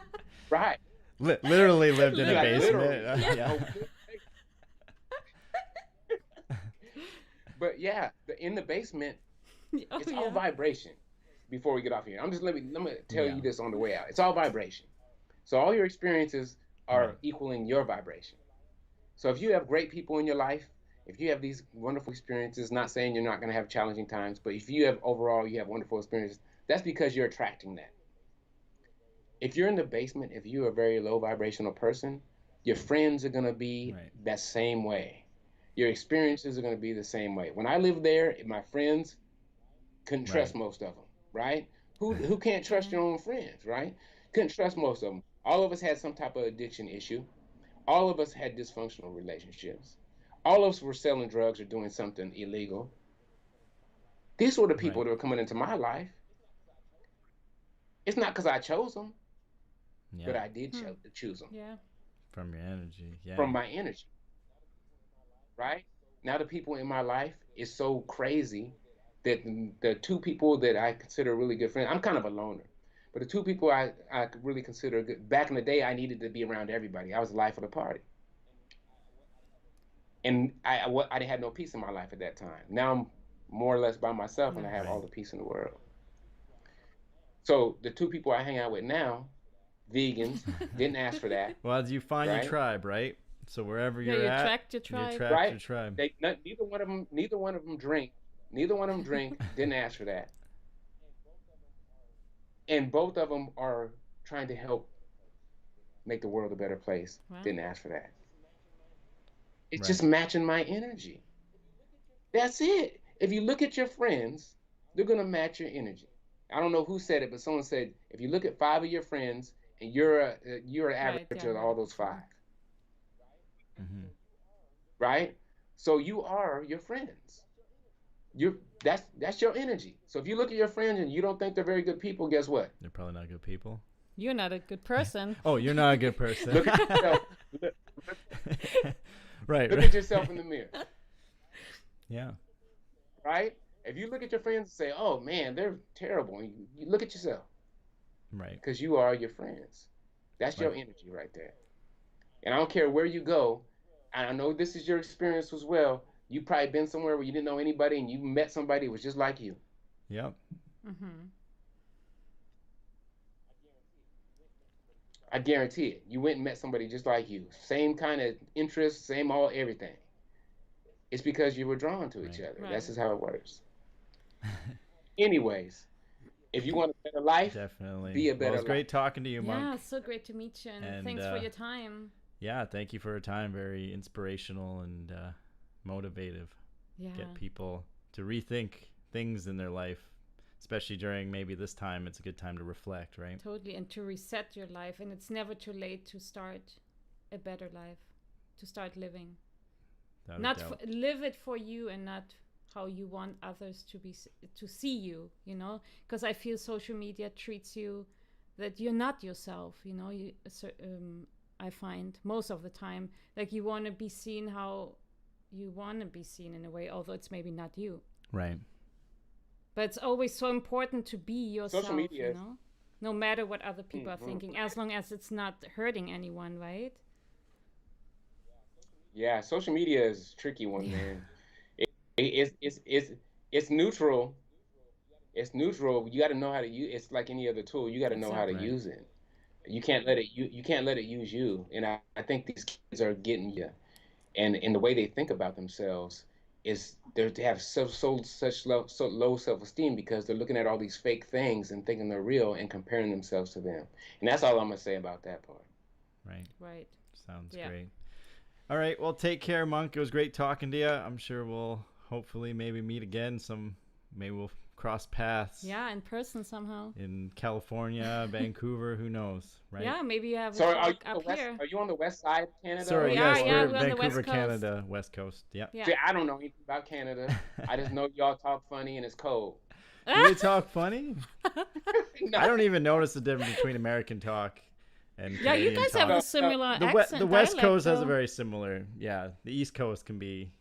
[SPEAKER 3] Right.
[SPEAKER 2] Literally lived in a
[SPEAKER 3] Like
[SPEAKER 1] Literally.
[SPEAKER 2] basement.
[SPEAKER 3] literally.
[SPEAKER 1] Yeah.
[SPEAKER 2] Yeah.
[SPEAKER 3] Oh, but yeah, in the basement,
[SPEAKER 1] Oh
[SPEAKER 3] it's all
[SPEAKER 1] yeah.
[SPEAKER 3] vibration. Before we get off here, let me tell
[SPEAKER 2] Yeah.
[SPEAKER 3] you this on the way out. It's all vibration. So all your experiences
[SPEAKER 2] Right.
[SPEAKER 3] are equaling your vibration. So if you have great people in your life if you have these wonderful experiences, not saying you're not going to have challenging times, but if you have overall, you have wonderful experiences, that's because you're attracting that. If you're in the basement, if you're a very low vibrational person, your friends are going to be that same way. Your experiences are going to be the same way. When I lived there, my friends couldn't trust most of them, right? Who can't trust your own friends, right? Couldn't trust most of them. All of us had some type of addiction issue. All of us had dysfunctional relationships. All of us were selling drugs or doing something illegal. These were the people that were coming into my life. It's not because I chose them, but I did choose them.
[SPEAKER 1] Yeah.
[SPEAKER 2] From your energy. Yeah.
[SPEAKER 3] From my energy. Right? Now the people in my life is so crazy that the two people that I consider really good friends, I'm kind of a loner, but the two people I really consider good, back in the day, I needed to be around everybody. I was the life of the party. And I didn't have no peace in my life at that time. Now I'm more or less by myself and I have all the peace in the world. So the two people I hang out with now, vegans, didn't ask for that.
[SPEAKER 2] Well, as you find your tribe, right? So wherever you're
[SPEAKER 1] you
[SPEAKER 2] at,
[SPEAKER 1] attract your tribe.
[SPEAKER 2] You attract your tribe.
[SPEAKER 3] Neither one of them drink. Neither one of them drink. Didn't ask for that. And both of them are trying to help make the world a better place. Wow. Didn't ask for that. It's just matching my energy. That's it. If you look at your friends, they're gonna match your energy. I don't know who said it, but someone said if you look at 5 of your friends and you're an average of all those 5. Right? So you are your friends. That's your energy. So if you look at your friends and you don't think they're very good people, guess what?
[SPEAKER 2] They're probably not good people.
[SPEAKER 1] You're not a good person.
[SPEAKER 2] Oh, you're not a good person.
[SPEAKER 3] Look at yourself.
[SPEAKER 2] Look
[SPEAKER 3] at yourself in the mirror.
[SPEAKER 2] Yeah.
[SPEAKER 3] Right? If you look at your friends and say, "Oh man, they're terrible," and you look at yourself.
[SPEAKER 2] Right.
[SPEAKER 3] Because you are your friends. That's your energy right there. And I don't care where you go. I know this is your experience as well. You've probably been somewhere where you didn't know anybody and you met somebody who was just like you.
[SPEAKER 2] Yep.
[SPEAKER 3] I guarantee it. You went and met somebody just like you. Same kind of interests, same everything. It's because you were drawn to each other. That's just how it works. Anyways, if you want a better life,
[SPEAKER 2] definitely
[SPEAKER 3] be a better life.
[SPEAKER 2] It was great talking to you, Monk.
[SPEAKER 1] Yeah, so great to meet you. And thanks for your time.
[SPEAKER 2] Yeah, thank you for your time. Very inspirational and motivative.
[SPEAKER 1] Yeah.
[SPEAKER 2] Get people to rethink things in their life, especially during maybe this time. It's a good time to reflect, right?
[SPEAKER 1] Totally, and to reset your life. And it's never too late to start a better life, to start living. Live it for you and not how you want others to see you, you know? Because I feel social media treats you that you're not yourself, you know? I find most of the time, like you want to be seen how you want to be seen in a way, although it's maybe not you.
[SPEAKER 2] Right.
[SPEAKER 1] But it's always so important to be yourself,
[SPEAKER 3] social media,
[SPEAKER 1] you know? No matter what other people are thinking, as long as it's not hurting anyone, right?
[SPEAKER 3] Yeah, social media is a tricky one, man. It's neutral. It's neutral. You got to know how to use. It's like any other tool. You got to know how to use it. You can't let it. You can't let it use you. And I think these kids are getting you, and the way they think about themselves is they have such low self-esteem because they're looking at all these fake things and thinking they're real and comparing themselves to them. And that's all I'm gonna say about that part.
[SPEAKER 2] Right. Sounds great. All right. Well, take care, Monk. It was great talking to you. I'm sure we'll hopefully maybe meet again. Maybe we'll cross paths.
[SPEAKER 1] Yeah, in person somehow.
[SPEAKER 2] In California, Vancouver, who knows, right?
[SPEAKER 1] Yeah, maybe you have a talk up here.
[SPEAKER 3] Are you on the west side of Canada?
[SPEAKER 2] Sorry,
[SPEAKER 1] yes,
[SPEAKER 2] we're
[SPEAKER 1] Vancouver,
[SPEAKER 2] on the West Canada, West Coast. Yep.
[SPEAKER 1] Yeah.
[SPEAKER 3] See, I don't know anything about Canada. I just know y'all talk funny and it's cold.
[SPEAKER 2] Do they talk funny?
[SPEAKER 3] No.
[SPEAKER 2] I don't even notice the difference between American talk and Canadian
[SPEAKER 1] you guys
[SPEAKER 2] talk.
[SPEAKER 1] have a similar accent.
[SPEAKER 2] The West
[SPEAKER 1] dialect,
[SPEAKER 2] Coast has
[SPEAKER 1] though.
[SPEAKER 2] a very similar. Yeah, the East Coast can be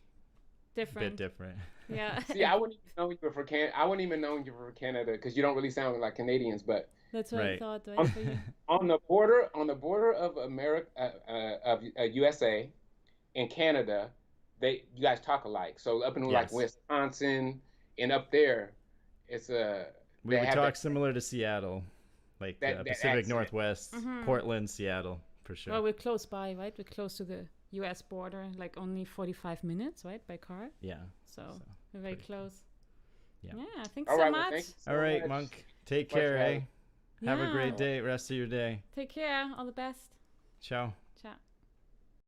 [SPEAKER 1] different.
[SPEAKER 2] a bit different.
[SPEAKER 1] Yeah.
[SPEAKER 3] See, I wouldn't even know you were for I wouldn't even know you were for Canada because you don't really sound like Canadians. But
[SPEAKER 1] that's what I thought. Right, for you.
[SPEAKER 3] On the border of America, of USA and Canada, you guys talk alike. So up in like Wisconsin and up there, it's
[SPEAKER 2] we would talk similar to Seattle, like Pacific Northwest, Portland, Seattle, for sure.
[SPEAKER 1] Well, we're close by, right? We're close to the U.S. border, like only 45 minutes, right, by car.
[SPEAKER 2] Yeah.
[SPEAKER 1] So we're very close.
[SPEAKER 2] Yeah.
[SPEAKER 1] Yeah. Thanks
[SPEAKER 3] All
[SPEAKER 1] so
[SPEAKER 3] right,
[SPEAKER 1] much.
[SPEAKER 3] well, thank you so
[SPEAKER 2] All right,
[SPEAKER 3] much.
[SPEAKER 2] Monk. Take
[SPEAKER 3] Much
[SPEAKER 2] care,
[SPEAKER 3] love.
[SPEAKER 2] Have a
[SPEAKER 1] Yeah.
[SPEAKER 2] great day. Rest of your day.
[SPEAKER 1] Take care. All the best.
[SPEAKER 2] Ciao.
[SPEAKER 1] Ciao.